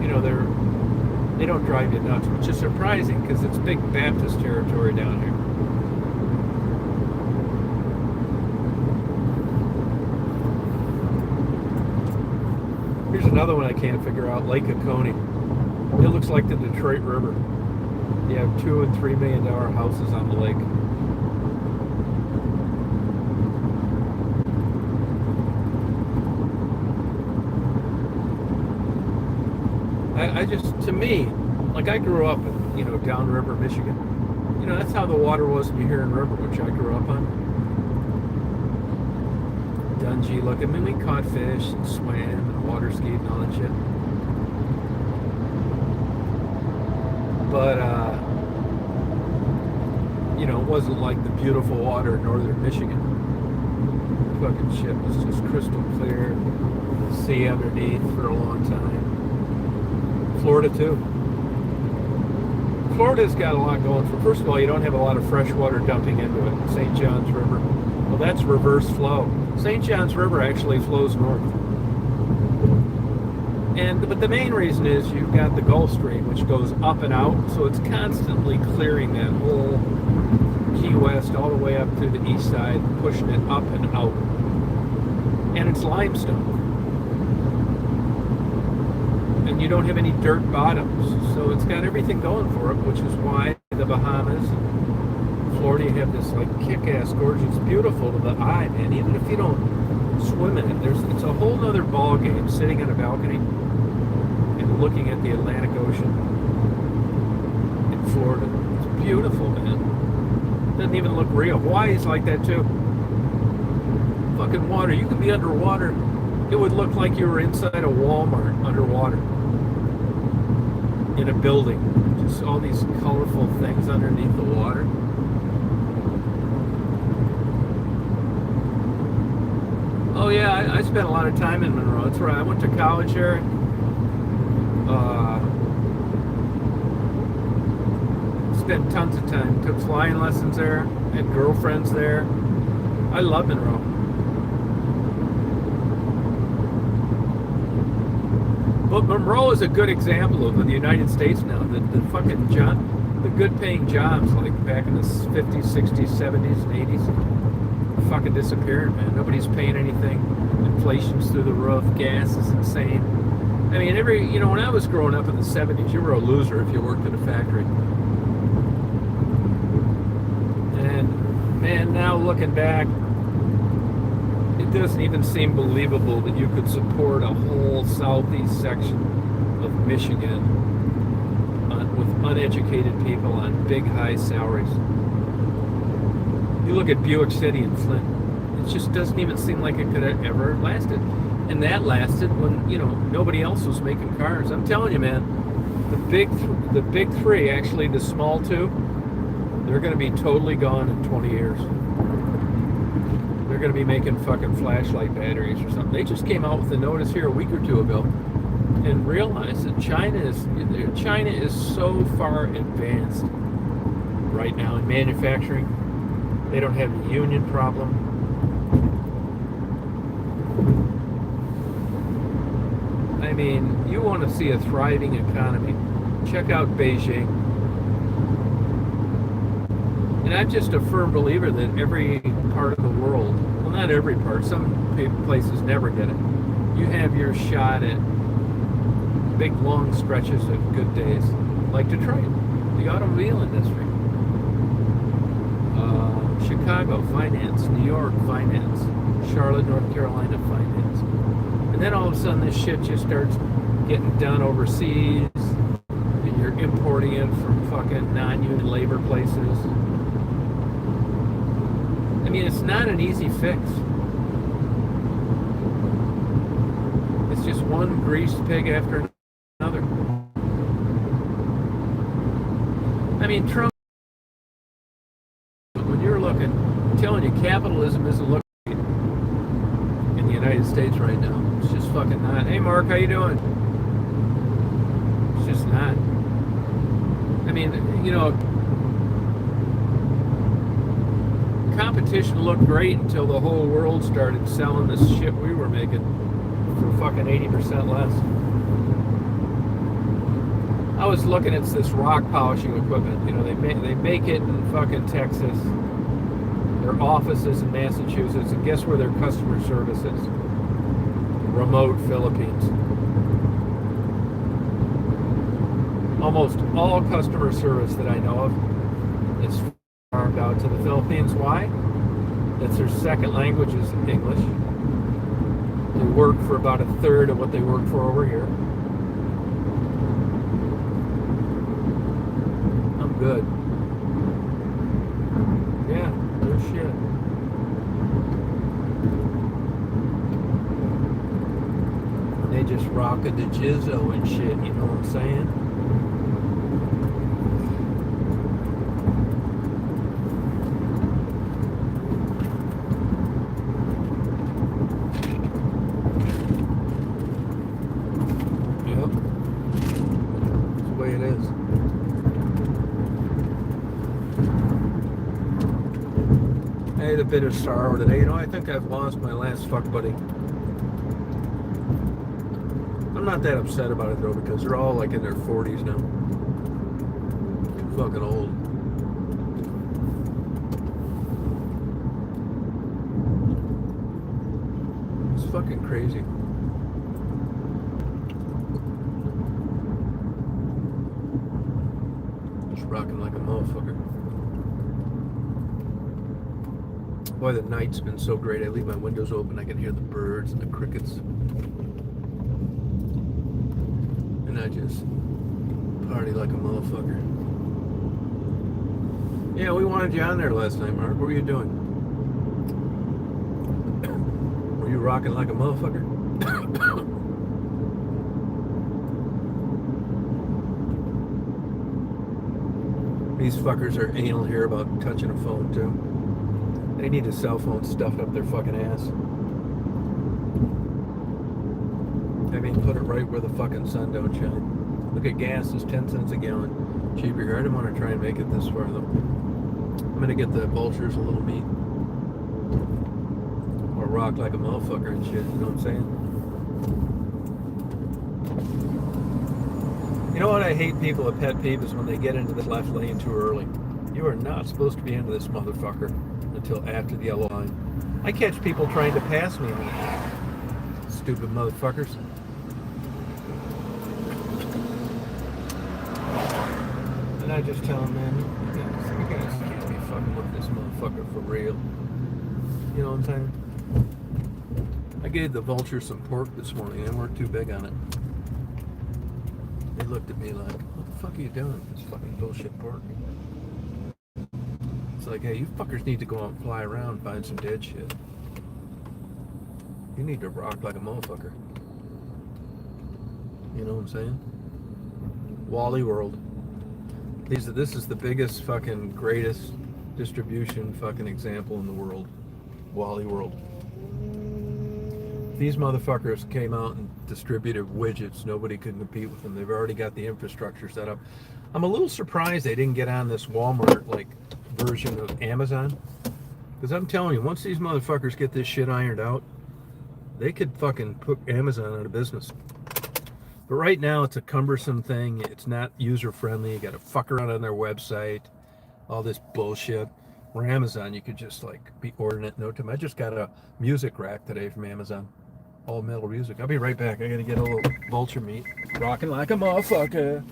You know, they don't drive you nuts, which is surprising because it's big Baptist territory down here. Here's another one I can't figure out, Lake Oconee. It looks like the Detroit River. You have $2 and $3 million houses on the lake. I just, to me, like I grew up in, you know, downriver Michigan. You know, that's how the water was in Huron River, which I grew up on. Dungy looking. I mean, we caught fish and swam and water skied and all that shit. But, you know, it wasn't like the beautiful water in northern Michigan. Fucking shit was just crystal clear. Sea underneath for a long time. Florida too. Florida's got a lot going for. First of all, you don't have a lot of fresh water dumping into it. St. John's River. Well, that's reverse flow. St. John's River actually flows north. But the main reason is you've got the Gulf Stream, which goes up and out, so it's constantly clearing that whole Key West all the way up to the east side, pushing it up and out. And it's limestone. And you don't have any dirt bottoms, so it's got everything going for it, which is why the Bahamas and Florida have this like kick-ass gorgeous. It's beautiful to the eye, man. Even if you don't swim in it, it's a whole nother ball game sitting on a balcony and looking at the Atlantic Ocean in Florida. It's beautiful, man. Doesn't even look real. Hawaii's like that too. Fucking water. You could be underwater. It would look like you were inside a Walmart underwater in a building. Just all these colorful things underneath the water. Oh yeah, I spent a lot of time in Monroe. That's where I went to college here. Spent tons of time. Took flying lessons there. Had girlfriends there. I love Monroe. But Monroe is a good example of the United States now. The fucking the good paying jobs like back in the 50s, 60s, 70s, and 80s fucking disappearing, man. Nobody's paying anything. Inflation's through the roof. Gas is insane. I mean, when I was growing up in the 70s, you were a loser if you worked at a factory. And man, now looking back, it doesn't even seem believable that you could support a whole southeast section of Michigan with uneducated people on big, high salaries. You look at Buick City and Flint, it just doesn't even seem like it could have ever lasted. And that lasted when, nobody else was making cars. I'm telling you, man, the big three, actually the small two, they're going to be totally gone in 20 years. They're going to be making fucking flashlight batteries or something. They just came out with a notice here a week or two ago and realized that China is so far advanced right now in manufacturing. They don't have a union problem. I mean, you want to see a thriving economy, check out Beijing. And I'm just a firm believer that every part of the world, well, not every part, some places never get it. You have your shot at big, long stretches of good days, like Detroit, the automobile industry. Chicago, finance. New York, finance. Charlotte, North Carolina, finance. And then all of a sudden this shit just starts getting done overseas, and you're importing it from fucking non-union labor places. I mean, it's not an easy fix. It's just one greased pig after another. I mean, Trump, when you're looking, I'm telling you, capitalism isn't looking in the United States right now. It's just fucking not. Hey, Mark, how you doing? It's just not. I mean, competition looked great until the whole world started selling this shit we were making for fucking 80% less. I was looking at this rock polishing equipment. They make it in fucking Texas. Their offices in Massachusetts, and guess where their customer service is? Remote Philippines. Almost all customer service that I know of is farmed out to the Philippines. Why? That's their second language is English. They work for about a third of what they work for over here. I'm good. Yeah, no shit. They just rockin' the jizzo and shit, you know what I'm saying? I had a bit of sorrow today. I think I've lost my last fuck buddy. I'm not that upset about it though, because they're all like in their 40s now. Fucking old. It's fucking crazy. Just rocking like a motherfucker. Boy, the night's been so great. I leave my windows open. I can hear the birds and the crickets. And I just party like a motherfucker. Yeah, we wanted you on there last night, Mark. What were you doing? Were you rocking like a motherfucker? These fuckers are anal here about touching a phone, too. They need a cell phone stuffed up their fucking ass. I mean, put it right where the fucking sun don't shine. Look at gas, it's 10 cents a gallon. Cheaper here. I didn't want to try and make it this far, though. I'm going to get the Vultures a little meat. Or rock like a motherfucker and shit, you know what I'm saying? You know what I hate people, a pet peeve, is when they get into the left lane too early. You are not supposed to be into this motherfucker until after the yellow line. I catch people trying to pass me on it. Stupid motherfuckers. And I just tell them, man, you guys can't be fucking with this motherfucker for real. You know what I'm saying? I gave the Vulture some pork this morning. They weren't too big on it. They looked at me like, what the fuck are you doing with this fucking bullshit pork? It's like, hey, you fuckers need to go out and fly around and find some dead shit. You need to rock like a motherfucker. You know what I'm saying? Wally World. This is the biggest fucking greatest distribution fucking example in the world. Wally World. These motherfuckers came out and distributed widgets. Nobody could compete with them. They've already got the infrastructure set up. I'm a little surprised they didn't get on this Walmart like version of Amazon, because I'm telling you, once these motherfuckers get this shit ironed out, they could fucking put Amazon out of business. But right now it's a cumbersome thing. It's not user friendly. You got to fuck around on their website, all this bullshit. Where Amazon, you could just like be ordering it in no time. I just got a music rack today from Amazon, all metal music. I'll be right back. I gotta get a little Vulture meat, rocking like a motherfucker.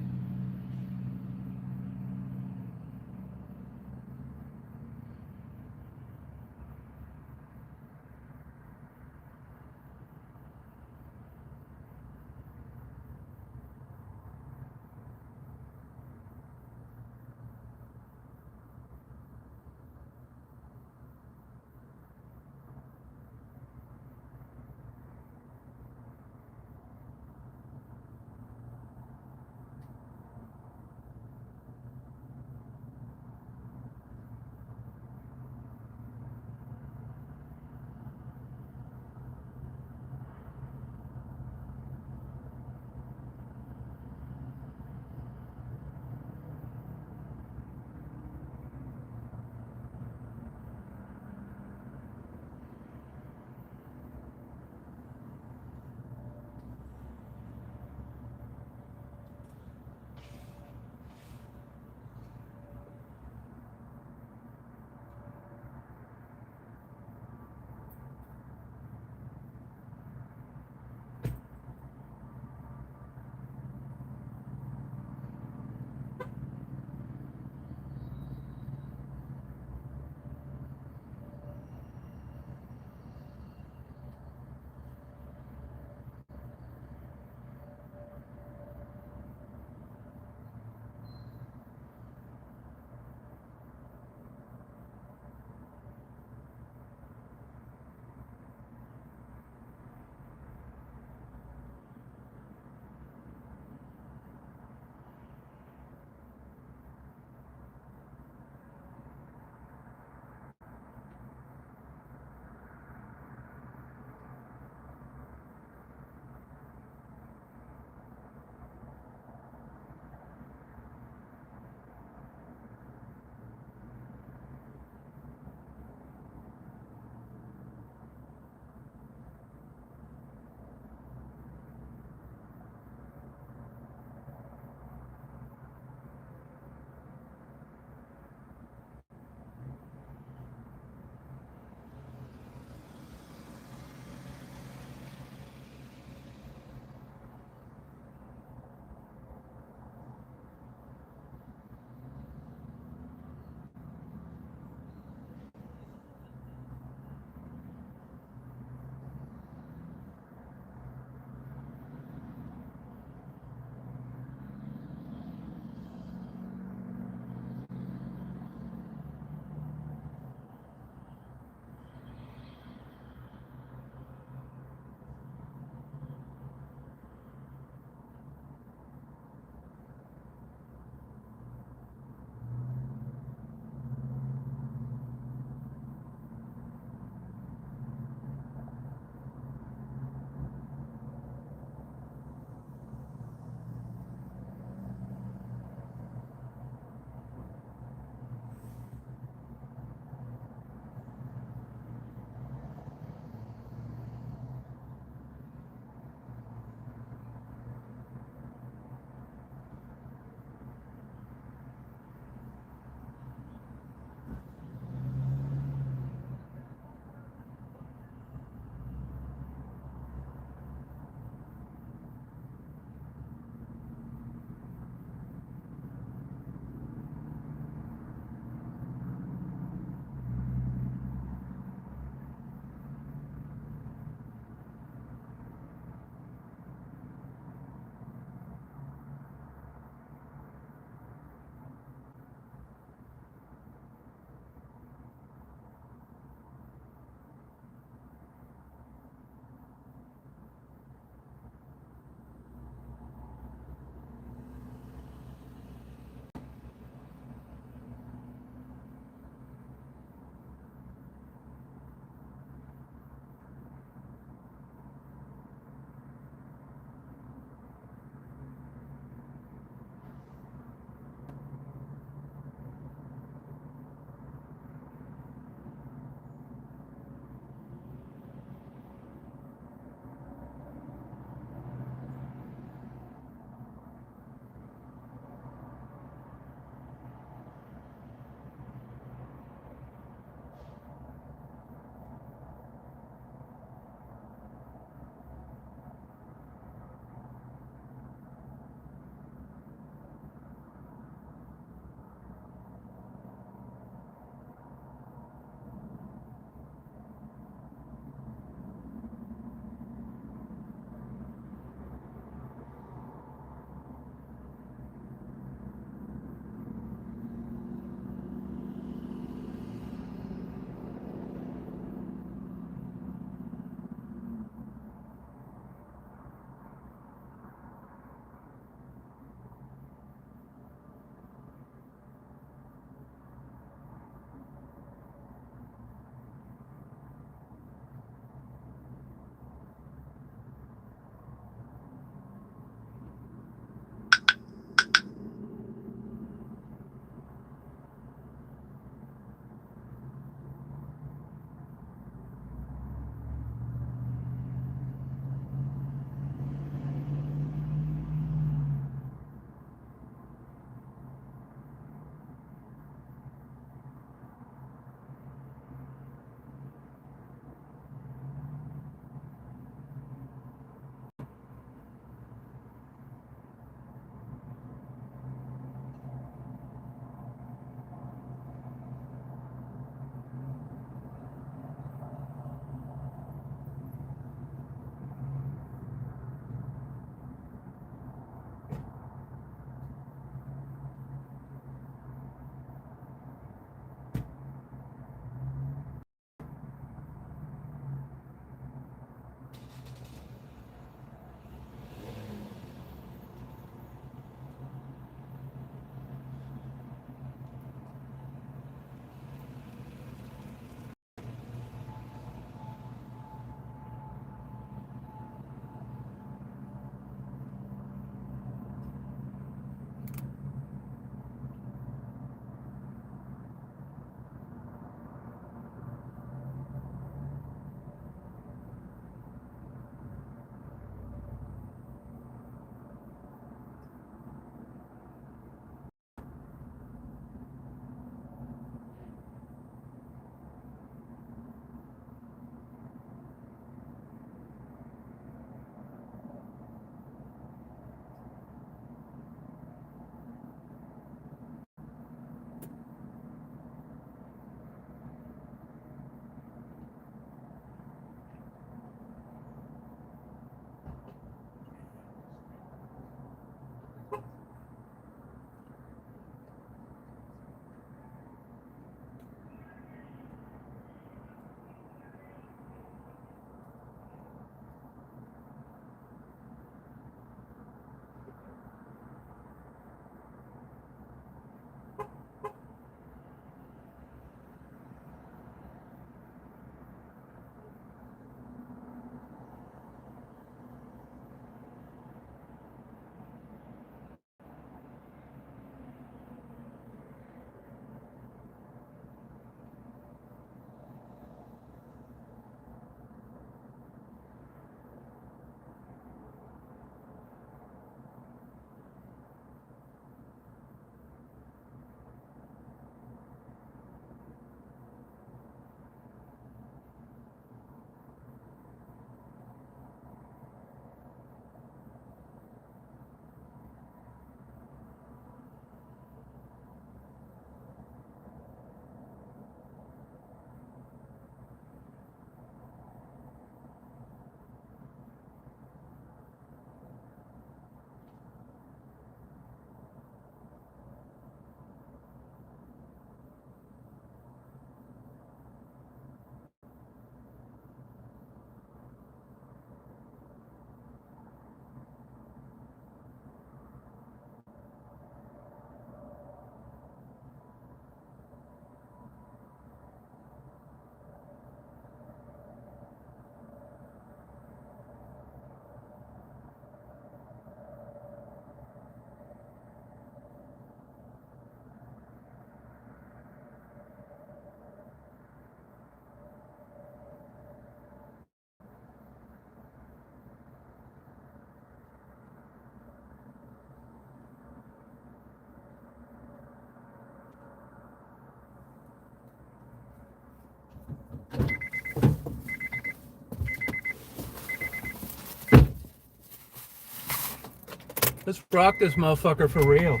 Let's rock this motherfucker for real.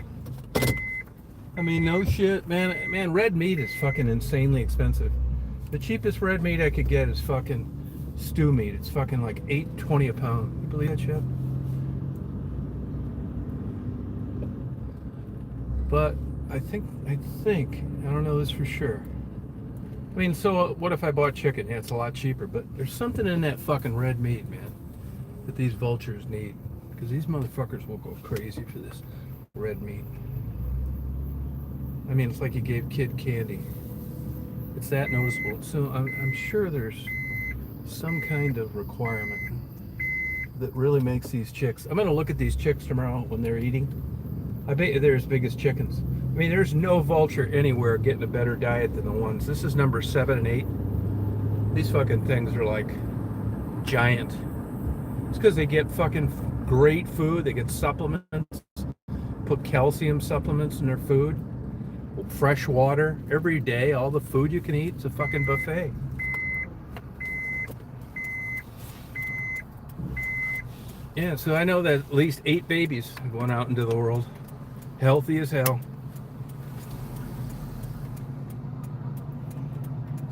I mean, no shit, man. Man, red meat is fucking insanely expensive. The cheapest red meat I could get is fucking stew meat. It's fucking like $8.20 a pound. You believe that shit? But I think, I don't know this for sure. I mean, so what if I bought chicken? Yeah, it's a lot cheaper, but there's something in that fucking red meat, man, that these vultures need. Because these motherfuckers will go crazy for this red meat. I mean, it's like you gave kid candy. It's that noticeable. So I'm sure there's some kind of requirement that really makes these chicks. I'm going to look at these chicks tomorrow when they're eating. I bet you they're as big as chickens. I mean, there's no vulture anywhere getting a better diet than the ones. This is number 7 and 8. These fucking things are like giant. It's because they get fucking great food. They get supplements, put calcium supplements in their food, fresh water every day. All the food you can eat. It's a fucking buffet. Yeah, so I know that at least 8 babies are going out into the world. Healthy as hell.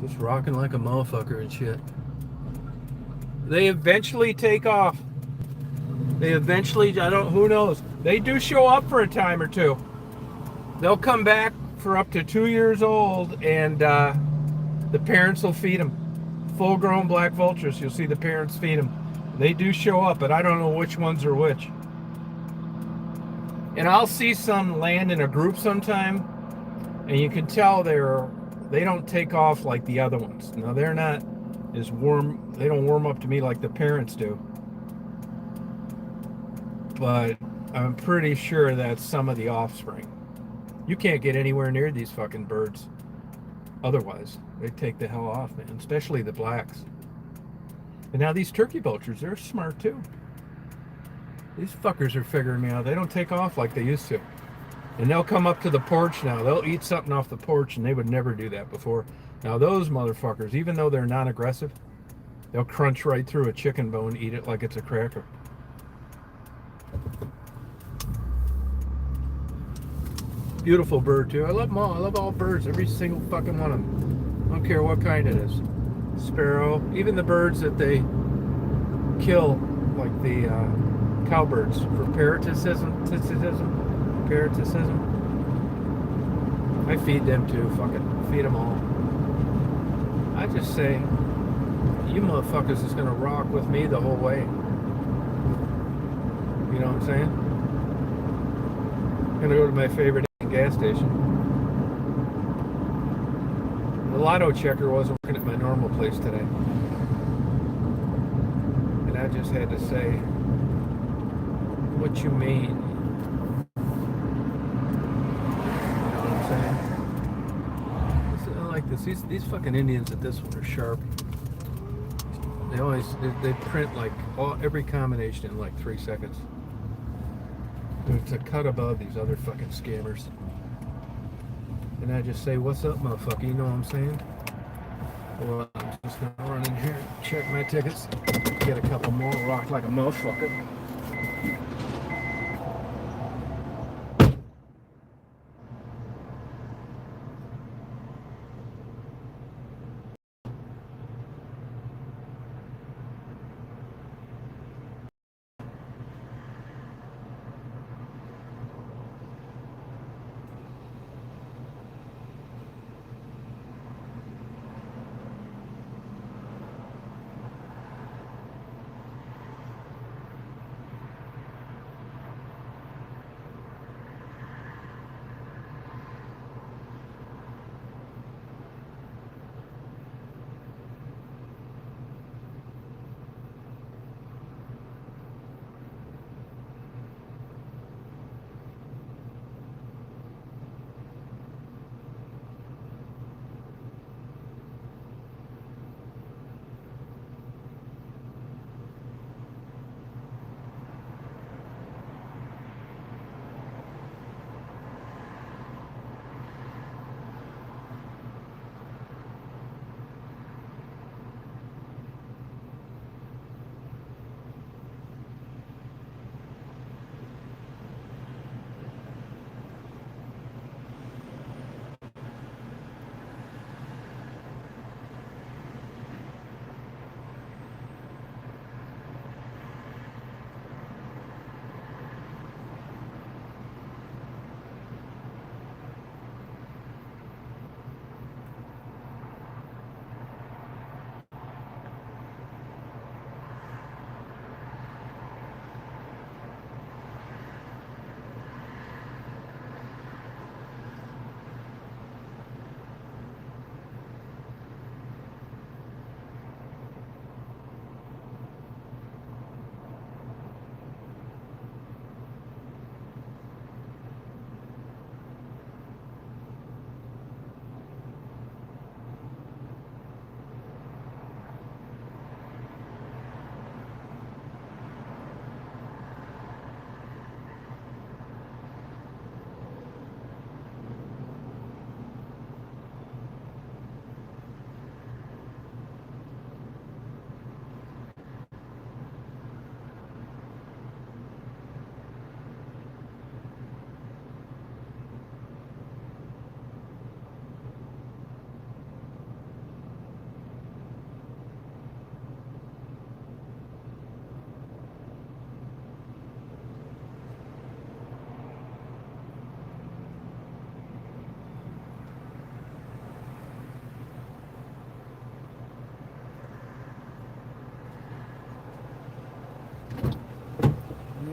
Just rocking like a motherfucker and shit. They eventually take off. They eventually, who knows? They do show up for a time or two. They'll come back for up to 2 years old, and the parents will feed them. Full-grown black vultures, you'll see the parents feed them. They do show up, but I don't know which ones are which. And I'll see some land in a group sometime, and you can tell they don't take off like the other ones. Now, they're not as warm. They don't warm up to me like the parents do. But I'm pretty sure that's some of the offspring. You can't get anywhere near these fucking birds. Otherwise, they take the hell off, man. Especially the blacks. And now these turkey vultures, they're smart too. These fuckers are figuring me out. They don't take off like they used to. And they'll come up to the porch now. They'll eat something off the porch, and they would never do that before. Now those motherfuckers, even though they're non-aggressive, they'll crunch right through a chicken bone, eat it like it's a cracker. Beautiful bird too. I love them all. I love all birds. Every single fucking one of them. I don't care what kind it is. Sparrow. Even the birds that they kill, like the cowbirds for parroticism. I feed them too. Fucking feed them all. I just say, you motherfuckers is gonna rock with me the whole way. You know what I'm saying? I'm gonna go to my favorite gas station. The lotto checker wasn't working at my normal place today. And I just had to say, what you mean? You know what I'm saying? I like this. These fucking Indians at this one are sharp. They print like every combination in like 3 seconds. It's a cut above these other fucking scammers. And I just say, what's up, motherfucker? You know what I'm saying? Well, I'm just gonna run in here, check my tickets, get a couple more, rock like a motherfucker.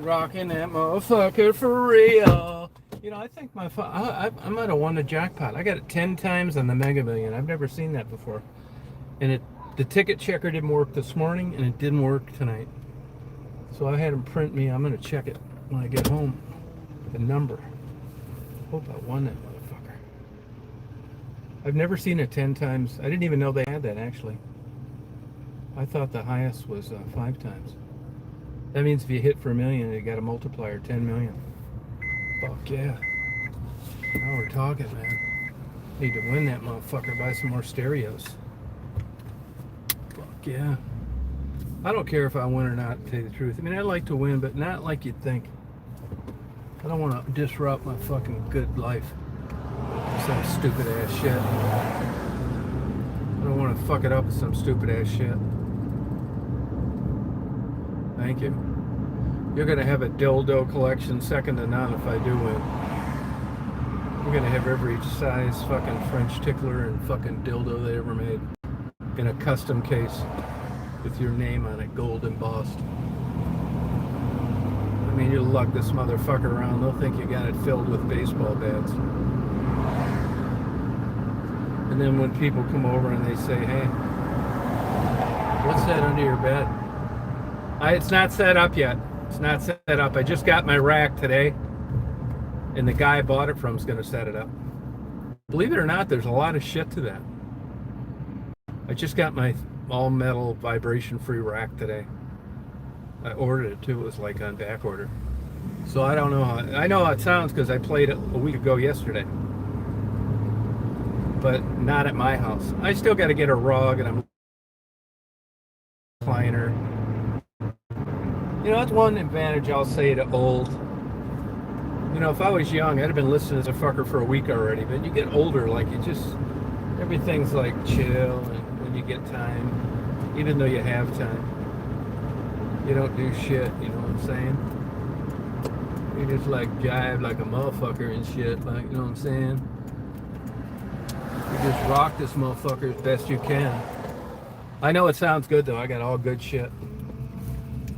Rocking that motherfucker for real. You know, I think I might have won the jackpot. I got it 10 times on the Mega Million. I've never seen that before. And the ticket checker didn't work this morning, and it didn't work tonight. So I had him print me. I'm going to check it when I get home. The number. Hope I won that motherfucker. I've never seen it 10 times. I didn't even know they had that, actually. I thought the highest was 5 times. That means if you hit for $1 million, you got a multiplier, 10 million. Fuck yeah. Now we're talking, man. Need to win that motherfucker, buy some more stereos. Fuck yeah. I don't care if I win or not, to tell you the truth. I mean, I like to win, but not like you'd think. I don't want to disrupt my fucking good life. Some stupid ass shit. I don't want to fuck it up with some stupid ass shit. Thank you. You're going to have a dildo collection second to none if I do win. You're going to have every size fucking French tickler and fucking dildo they ever made in a custom case with your name on it, gold embossed. I mean, you'll lug this motherfucker around. They'll think you got it filled with baseball bats. And then when people come over and they say, hey, what's that under your bed? It's not set up yet. It's not set up. I just got my rack today, and the guy I bought it from is going to set it up. Believe it or not, there's a lot of shit to that. I just got my all-metal vibration-free rack today. I ordered it, too. It was like on back order. So I don't know how... I know how it sounds because I played it a week ago yesterday. But not at my house. I still got to get a rug and a recliner. You know, that's one advantage I'll say to old. You know, if I was young, I'd have been listening to fucker for a week already. But you get older, like you just, everything's like chill, and when you get time, even though you have time, you don't do shit. You know what I'm saying? You just like jive like a motherfucker and shit. Like, you know what I'm saying? You just rock this motherfucker as best you can. I know it sounds good though. I got all good shit.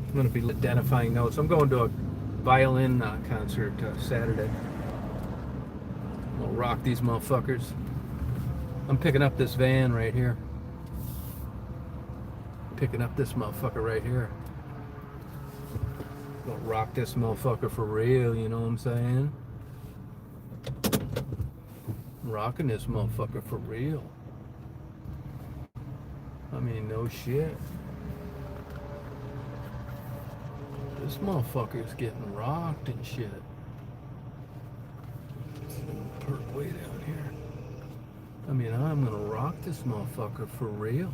I'm going to be identifying notes. I'm going to a violin concert Saturday. I'll rock these motherfuckers. I'm picking up this van right here. Picking up this motherfucker right here. Gonna rock this motherfucker for real, you know what I'm saying? I'm rocking this motherfucker for real. I mean, no shit. This motherfucker is getting rocked and shit. It's gonna perk way down here. I mean, I'm gonna rock this motherfucker for real.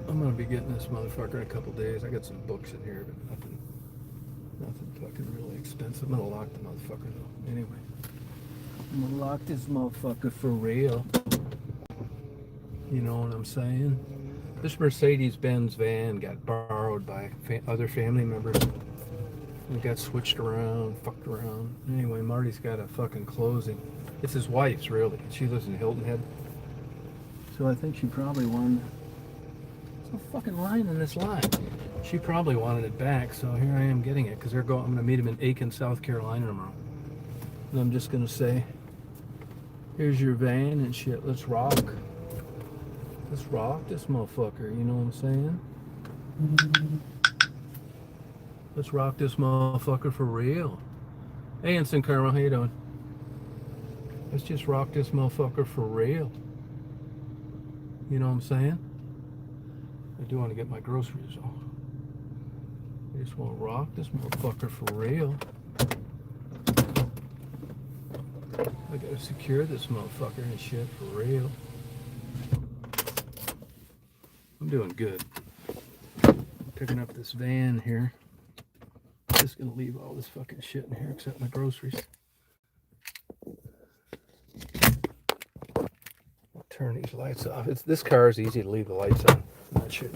I'm gonna be getting this motherfucker in a couple days. I got some books in here, but nothing fucking really expensive. I'm gonna lock the motherfucker though. Anyway, I'm gonna lock this motherfucker for real. You know what I'm saying? This Mercedes-Benz van got borrowed by other family members. It got switched around, fucked around. Anyway, Marty's got a fucking closing. It's his wife's, really. She lives in Hilton Head. So I think she probably won. There's no fucking line in this line. She probably wanted it back, so here I am getting it, because I'm going to meet him in Aiken, South Carolina tomorrow. And I'm just going to say, here's your van and shit, let's rock. Let's rock this motherfucker, you know what I'm saying? Let's rock this motherfucker for real. Hey, Instant Karma, how you doing? Let's just rock this motherfucker for real. You know what I'm saying? I do want to get my groceries on. I just want to rock this motherfucker for real. I gotta secure this motherfucker and shit for real. I'm doing good. Picking up this van here. Just gonna leave all this fucking shit in here except my groceries. I'll turn these lights off. This car is easy to leave the lights on. That shit.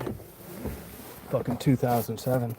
Fucking 2007.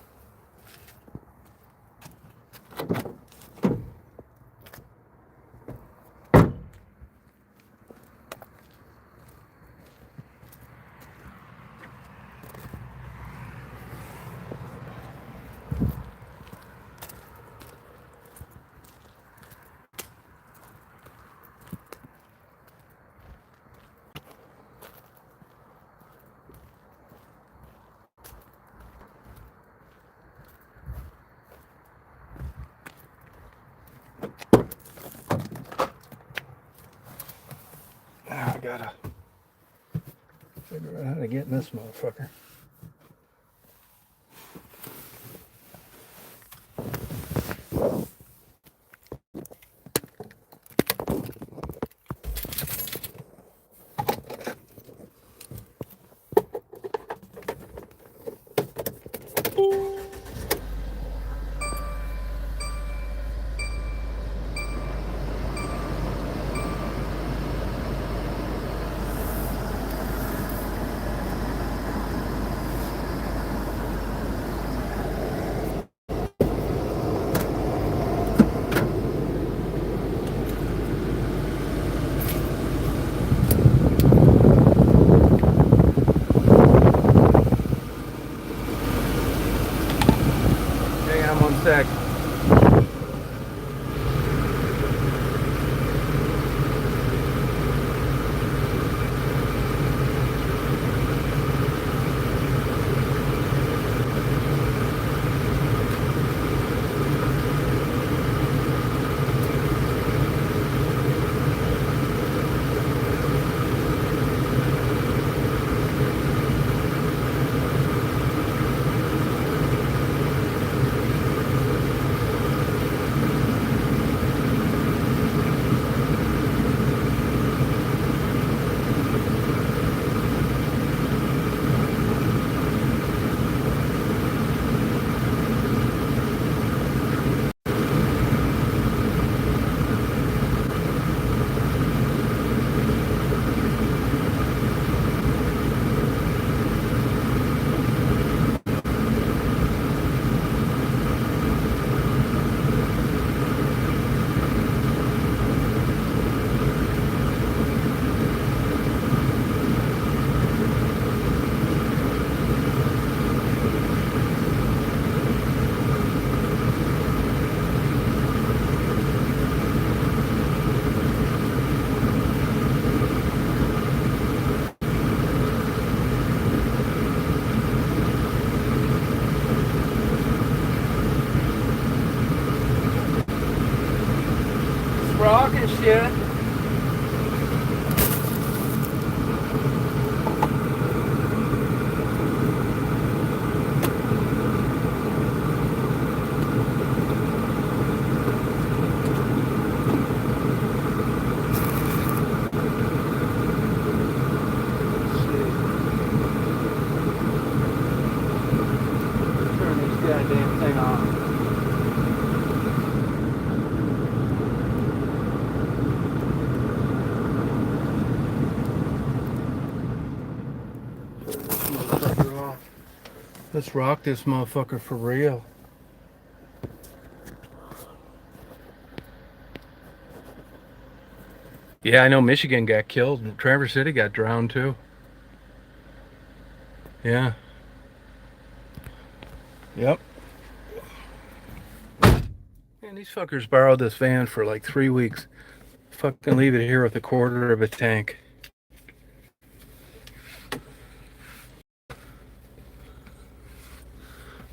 gotta figure out how to get in this motherfucker. Hang on 1 sec. Rock and shit. Turn this goddamn thing off. Let's rock this motherfucker for real. Yeah, I know Michigan got killed and Traverse City got drowned too. Yeah. Yep. Man, these fuckers borrowed this van for like 3 weeks. Fucking leave it here with a quarter of a tank.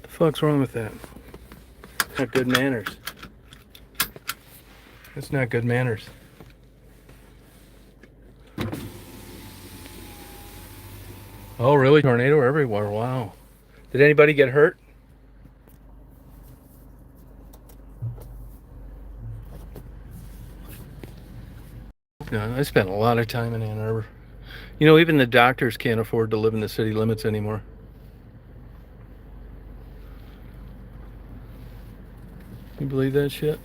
The fuck's wrong with that? Not good manners. That's not good manners. Oh, really? Tornado everywhere. Wow. Did anybody get hurt? No, I spent a lot of time in Ann Arbor. You know, even the doctors can't afford to live in the city limits anymore. You believe that shit?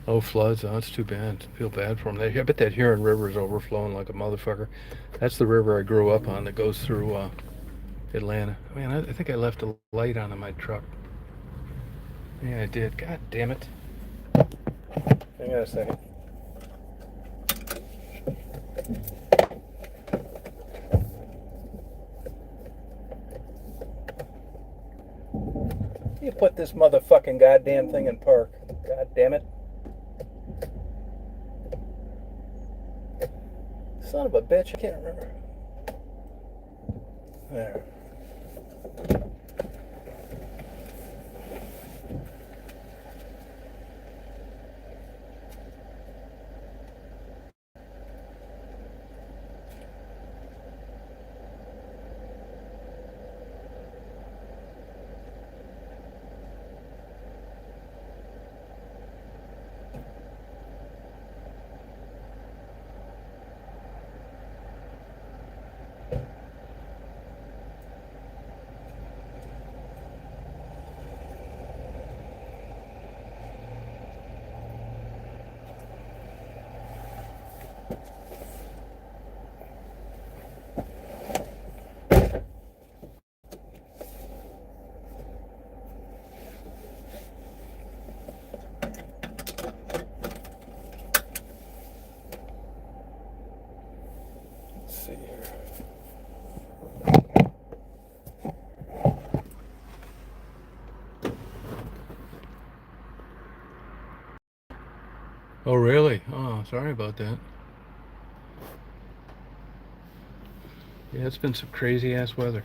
Oh, floods. Oh, it's too bad. I feel bad for them. I bet that Huron River is overflowing like a motherfucker. That's the river I grew up on that goes through Atlanta. Man, I think I left a light on in my truck. Yeah, I did. God damn it. Hang on a second. You put this motherfucking goddamn thing in park. God damn it. Son of a bitch, I can't remember. There. Let's see here. Oh, really? Oh, sorry about that. Yeah, it's been some crazy ass weather.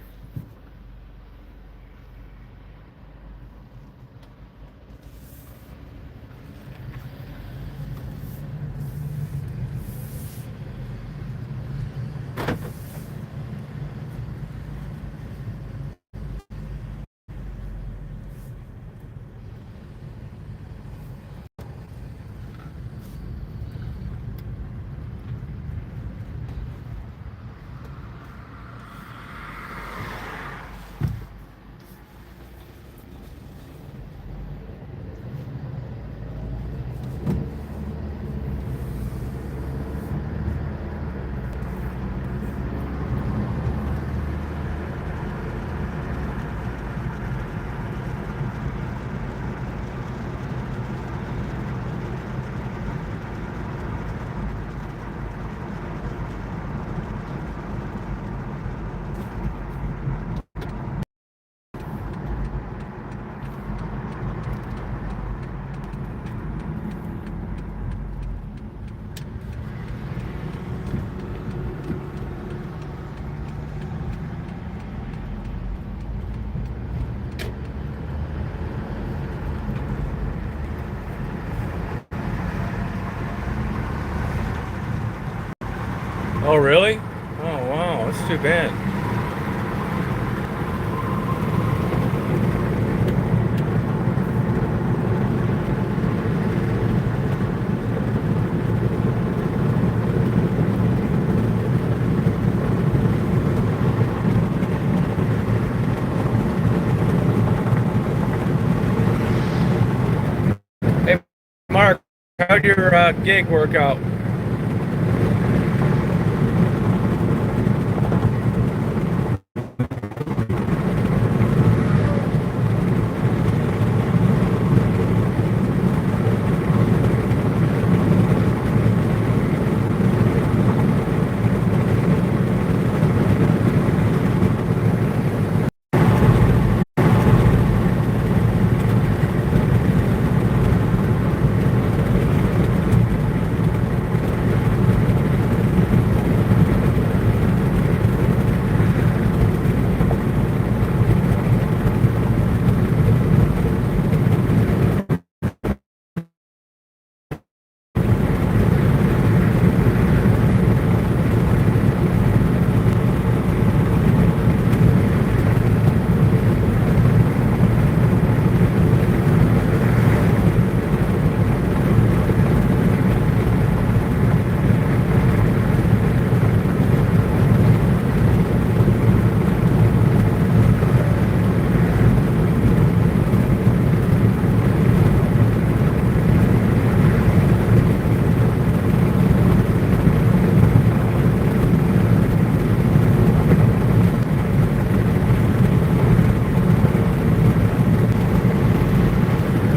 Oh, really? Oh, wow. That's too bad. Hey, Mark, how'd your gig work out?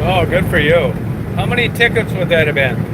Oh, good for you. How many tickets would that have been?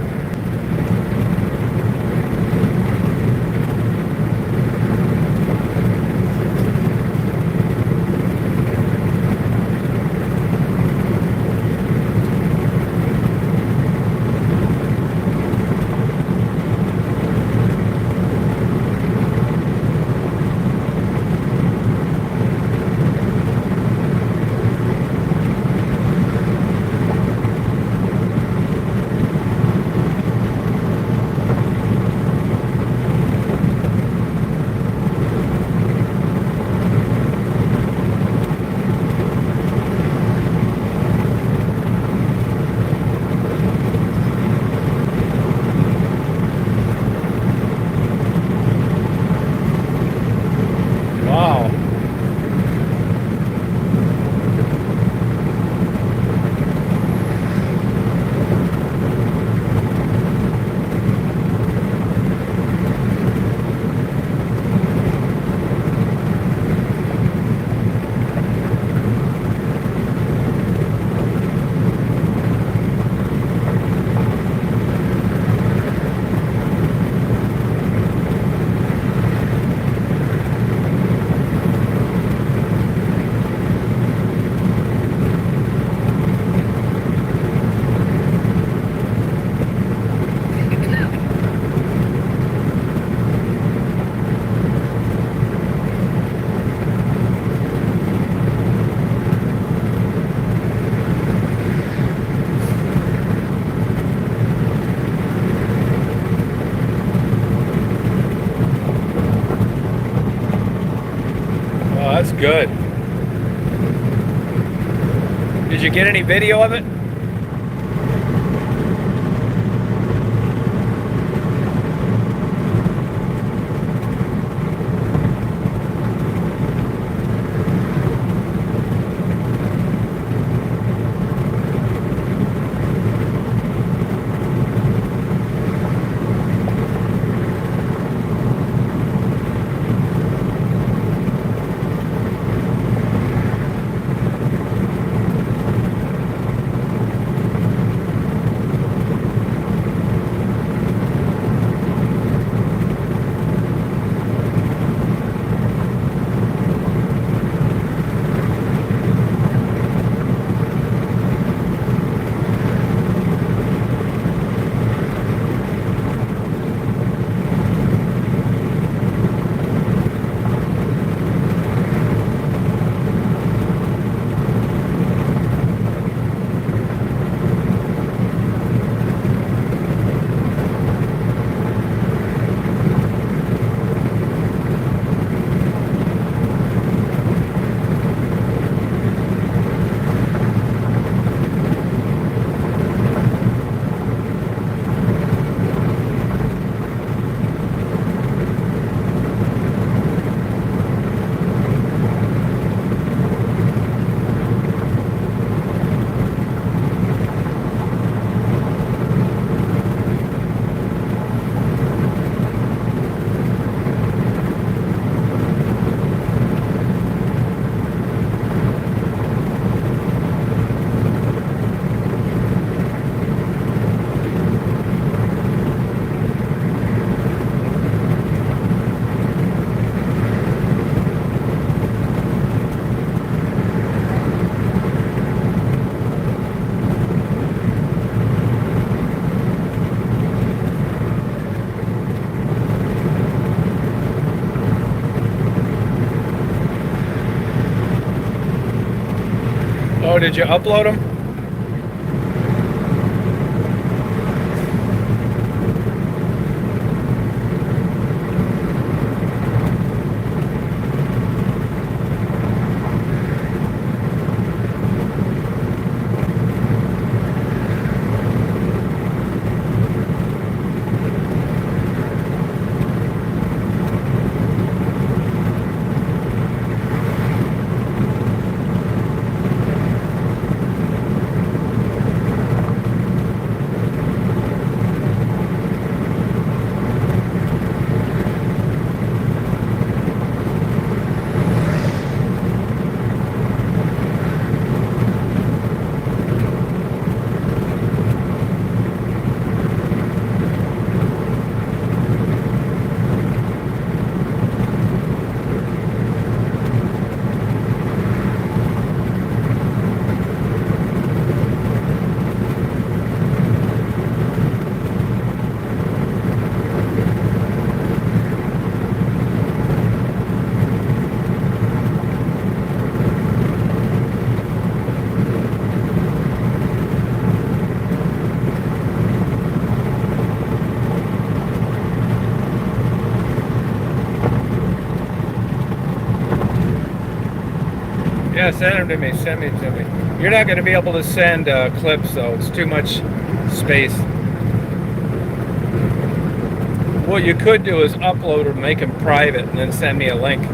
That's good. Did you get any video of it? Oh, did you upload them? Yeah, send them to me. Send me to me. You're not going to be able to send clips, though. It's too much space. What you could do is upload them, make them private, and then send me a link.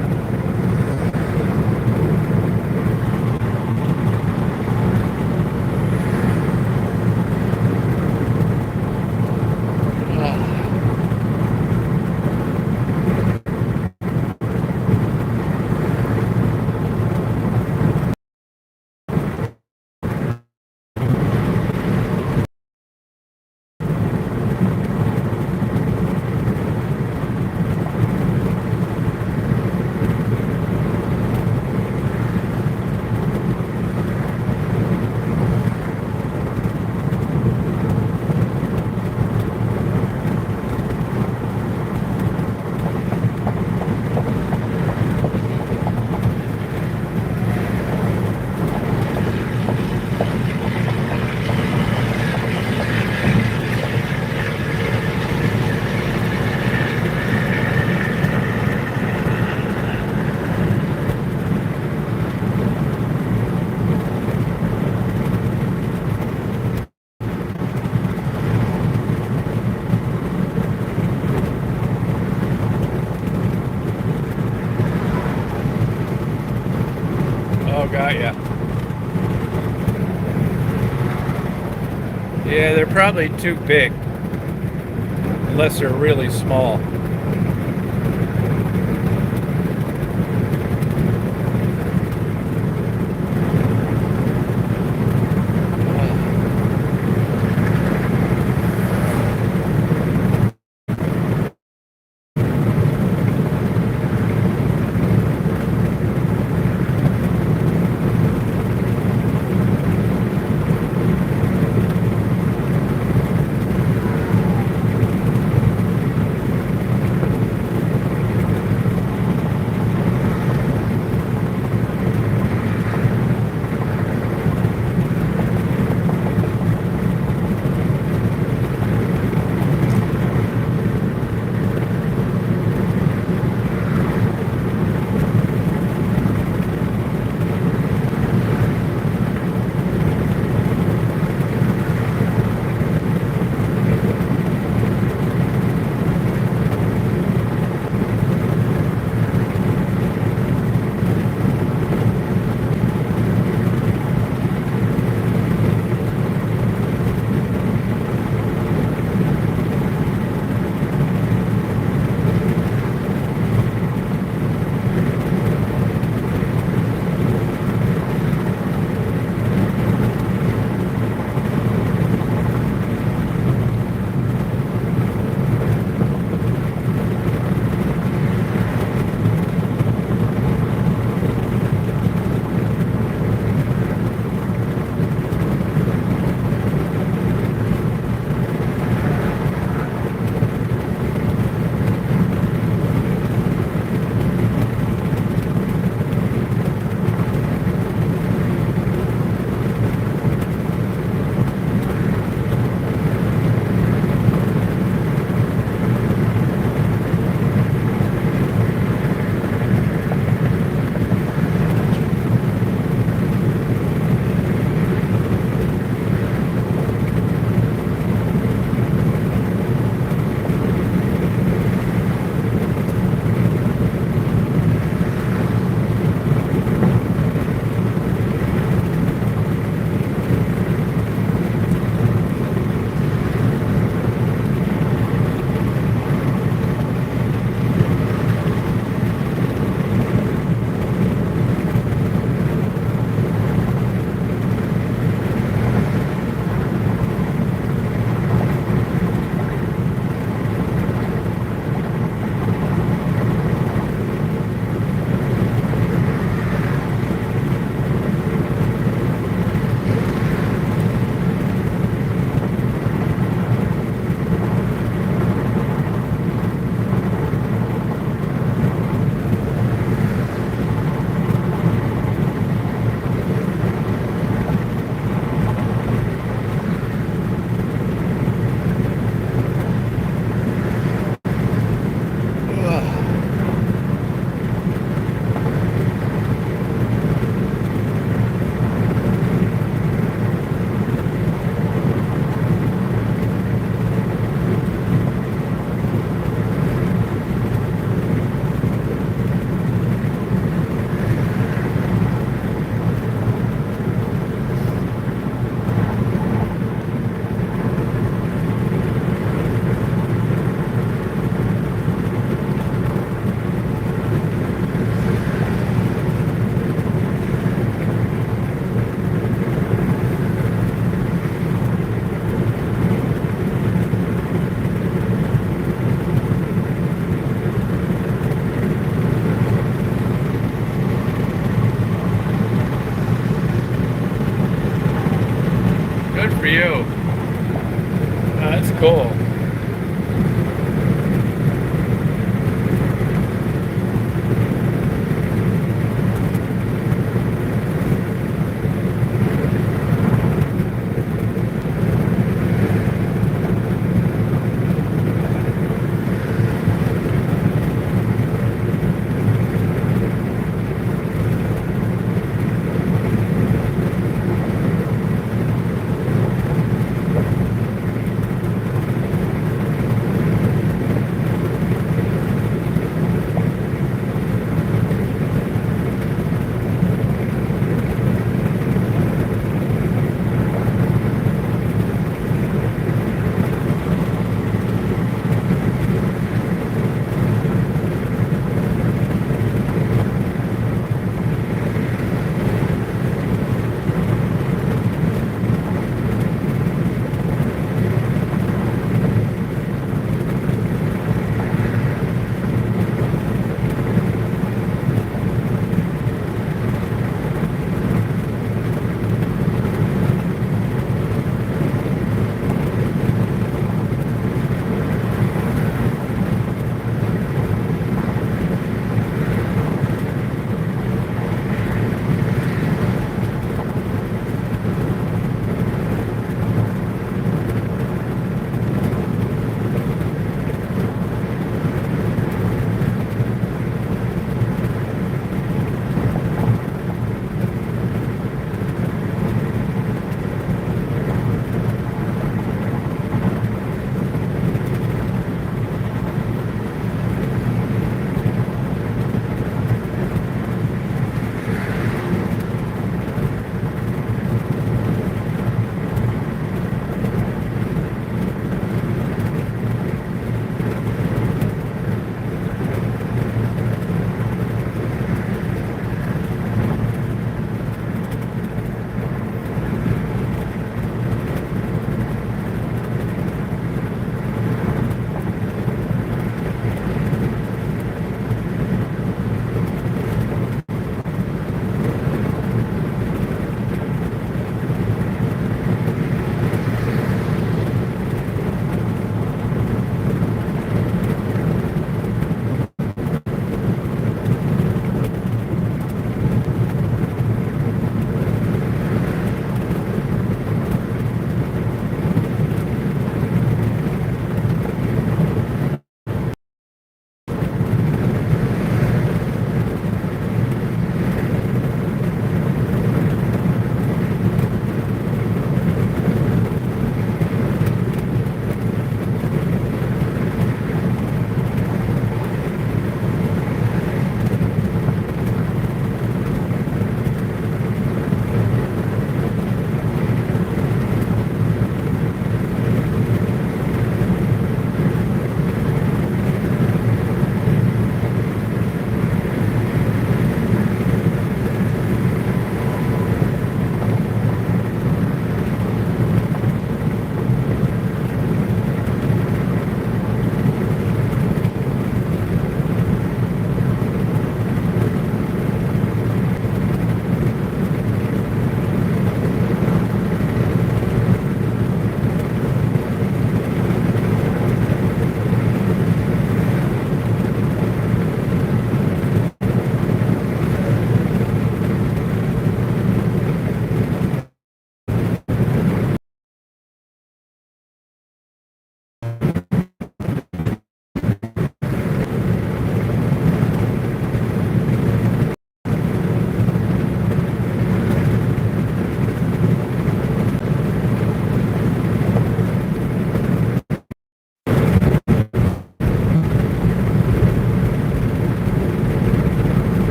Got ya. Yeah, they're probably too big. Unless they're really small. for you. That's cool.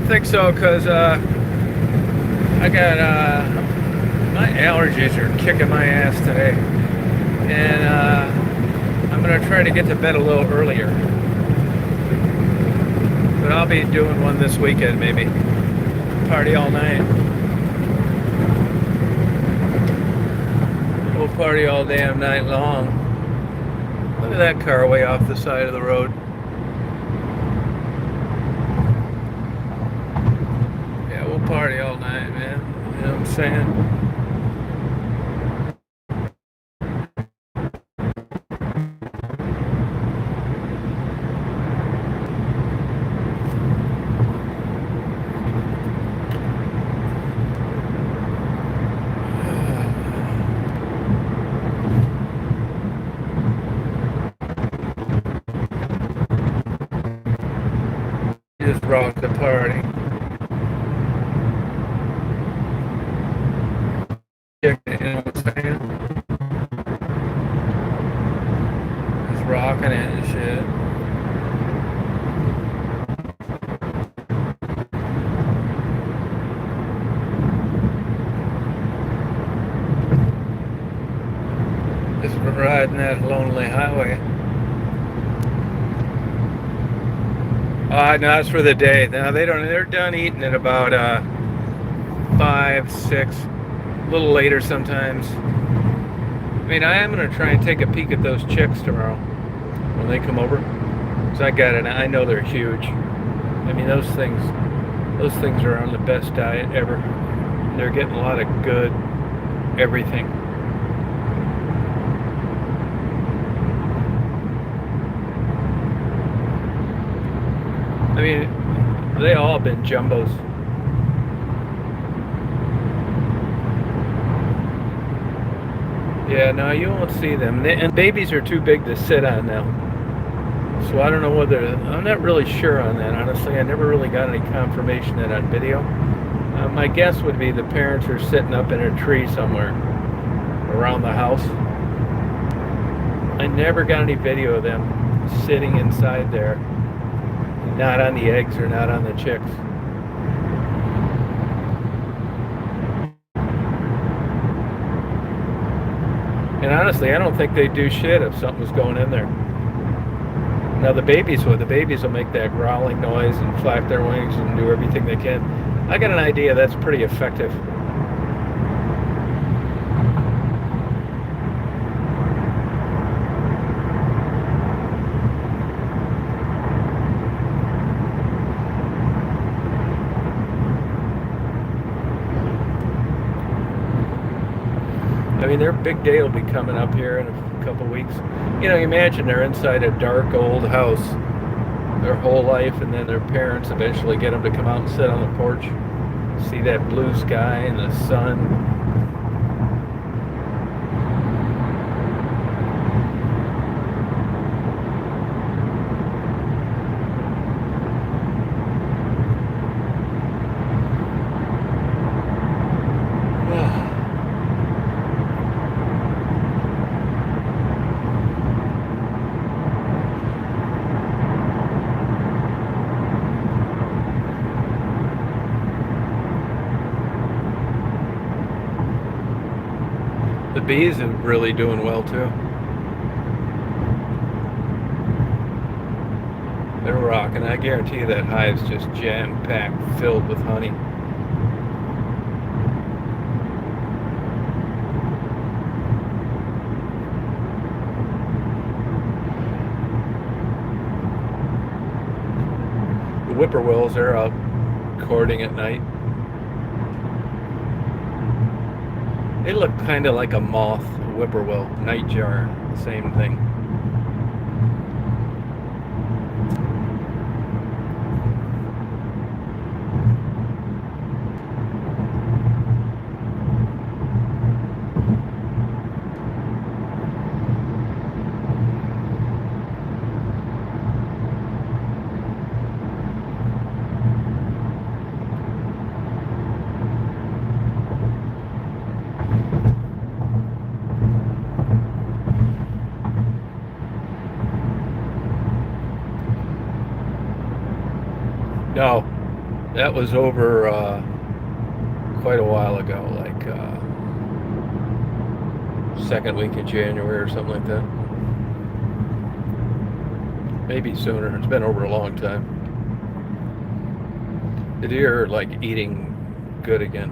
don't think so, because I got my allergies are kicking my ass today, and I'm gonna try to get to bed a little earlier. But I'll be doing one this weekend, maybe. Party all night. We'll party all damn night long. Look at that car way off the side of the road. Yeah, we'll party all night, man. You know what I'm saying? Just rock the party. You know what I'm saying? Just rocking it and shit. Just riding that lonely highway. No, it's for the day. Now they're done eating at about 5, 6, a little later sometimes. I mean, I am gonna try and take a peek at those chicks tomorrow when they come over. Cause I know they're huge. I mean, those things are on the best diet ever. They're getting a lot of good everything. I mean, they all been jumbos. Yeah, no, you won't see them. And babies are too big to sit on now. So I don't know I'm not really sure on that, honestly. I never really got any confirmation of that on video. My guess would be the parents are sitting up in a tree somewhere around the house. I never got any video of them sitting inside there. Not on the eggs or not on the chicks. And honestly, I don't think they'd do shit if something was going in there. Now the babies would. The babies will make that growling noise and flap their wings and do everything they can. I got an idea that's pretty effective. I mean, their big day will be coming up here in a couple weeks. You know, imagine they're inside a dark old house their whole life, and then their parents eventually get them to come out and sit on the porch, see that blue sky and the sun. The bees are really doing well too. They're rocking. I guarantee you that hive's just jam-packed, filled with honey. The whippoorwills are out courting at night. They look kind of like a moth, a whippoorwill, nightjar, same thing. No, That was over quite a while ago, like second week of January or something like that. Maybe sooner. It's been over a long time. The deer are like eating good again.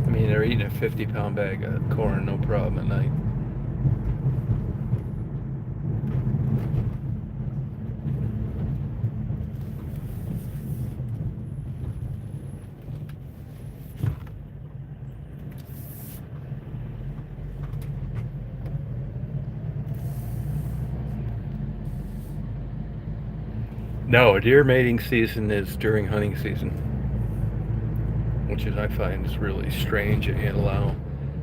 I mean, they're eating a 50-pound bag of corn, no problem at night. No, deer mating season is during hunting season, which is I find is really strange. You can't allow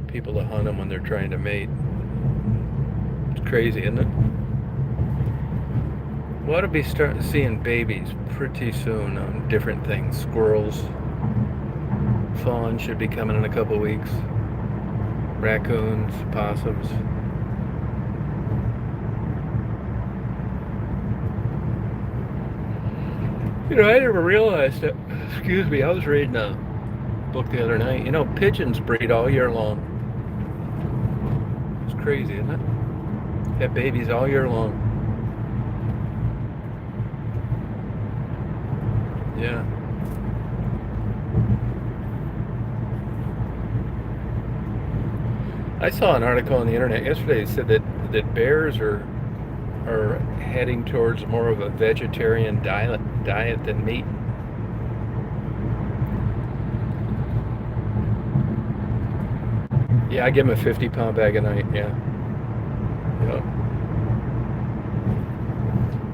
people to hunt them when they're trying to mate. It's crazy, isn't it? We ought to be starting seeing babies pretty soon on different things. Squirrels, fawn should be coming in a couple weeks. Raccoons, possums. You know, I never realized that. Excuse me, I was reading a book the other night. You know, pigeons breed all year long. It's crazy, isn't it? Have babies all year long. Yeah. I saw an article on the internet yesterday that said that bears are heading towards more of a vegetarian diet than meat. Yeah, I give them a 50-pound bag a night. Yeah. Yeah.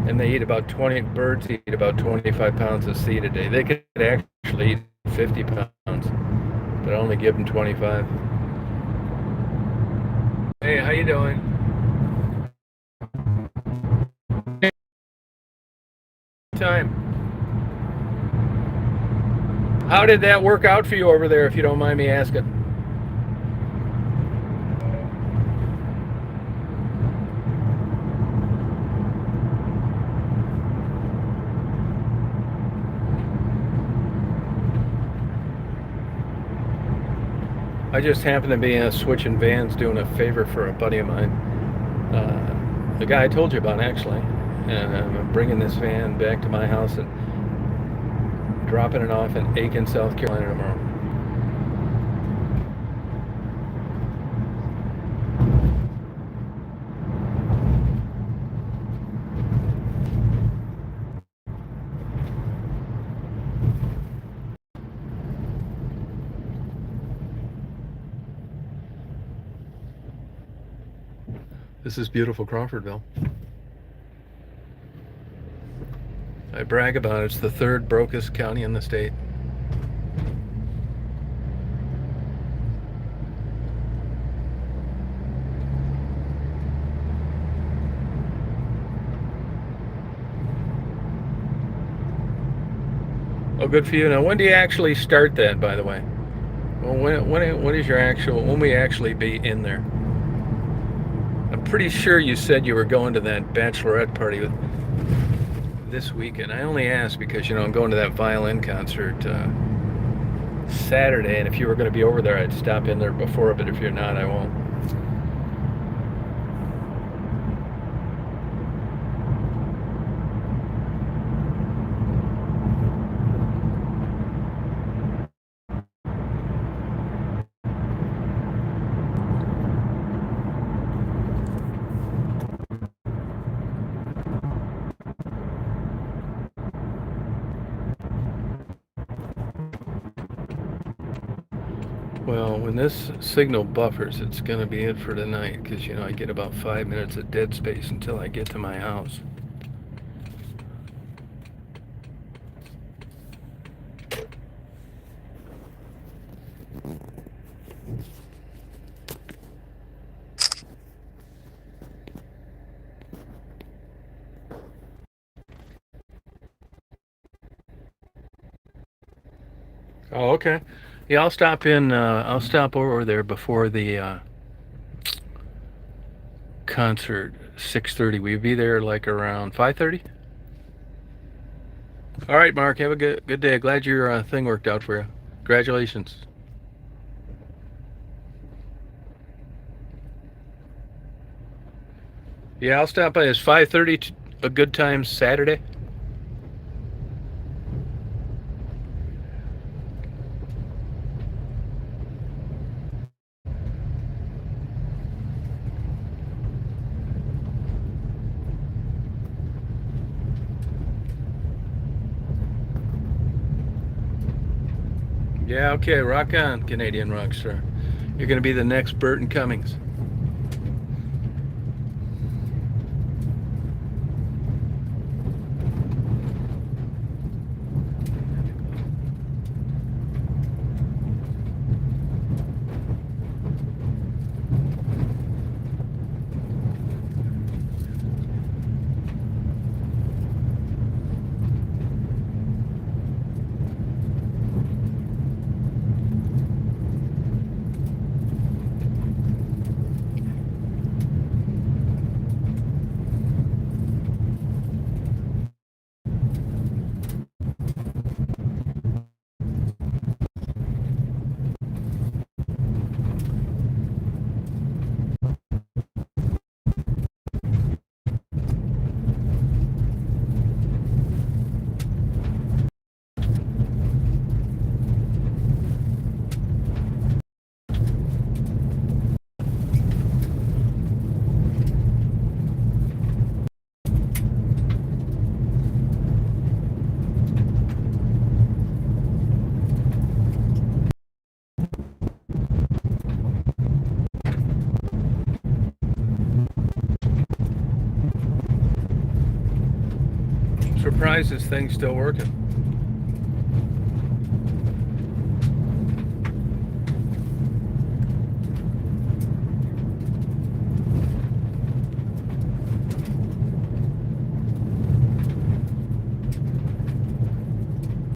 And they eat about 20 birds eat about 25 pounds of seed a day. They could actually eat 50 pounds, but I only give them 25. Hey, how you doing? Time. How did that work out for you over there, if you don't mind me asking? I just happened to be switching vans doing a favor for a buddy of mine. The guy I told you about, actually. And I'm bringing this van back to my house and dropping it off in Aiken, South Carolina tomorrow. This is beautiful Crawfordville. I brag about it. It's the third brokest county in the state. Oh, good for you. Now, when do you actually start that, by the way? Well, when is your actual, when we actually be in there? I'm pretty sure you said you were going to that bachelorette party this weekend. I only asked because, you know, I'm going to that violin concert Saturday, and if you were going to be over there, I'd stop in there before, but if you're not, I won't. Well, when this signal buffers, it's going to be it for tonight because, you know, I get about 5 minutes of dead space until I get to my house. Oh, okay. Yeah, I'll stop in. I'll stop over there before the concert 6:30. Will you be there like around 5:30? All right, Mark. Have a good day. Glad your thing worked out for you. Congratulations. Yeah, I'll stop by. Is 5:30 a good time Saturday? Yeah, okay. Rock on, Canadian rock star. You're going to be the next Burton Cummings. Surprised this thing's still working.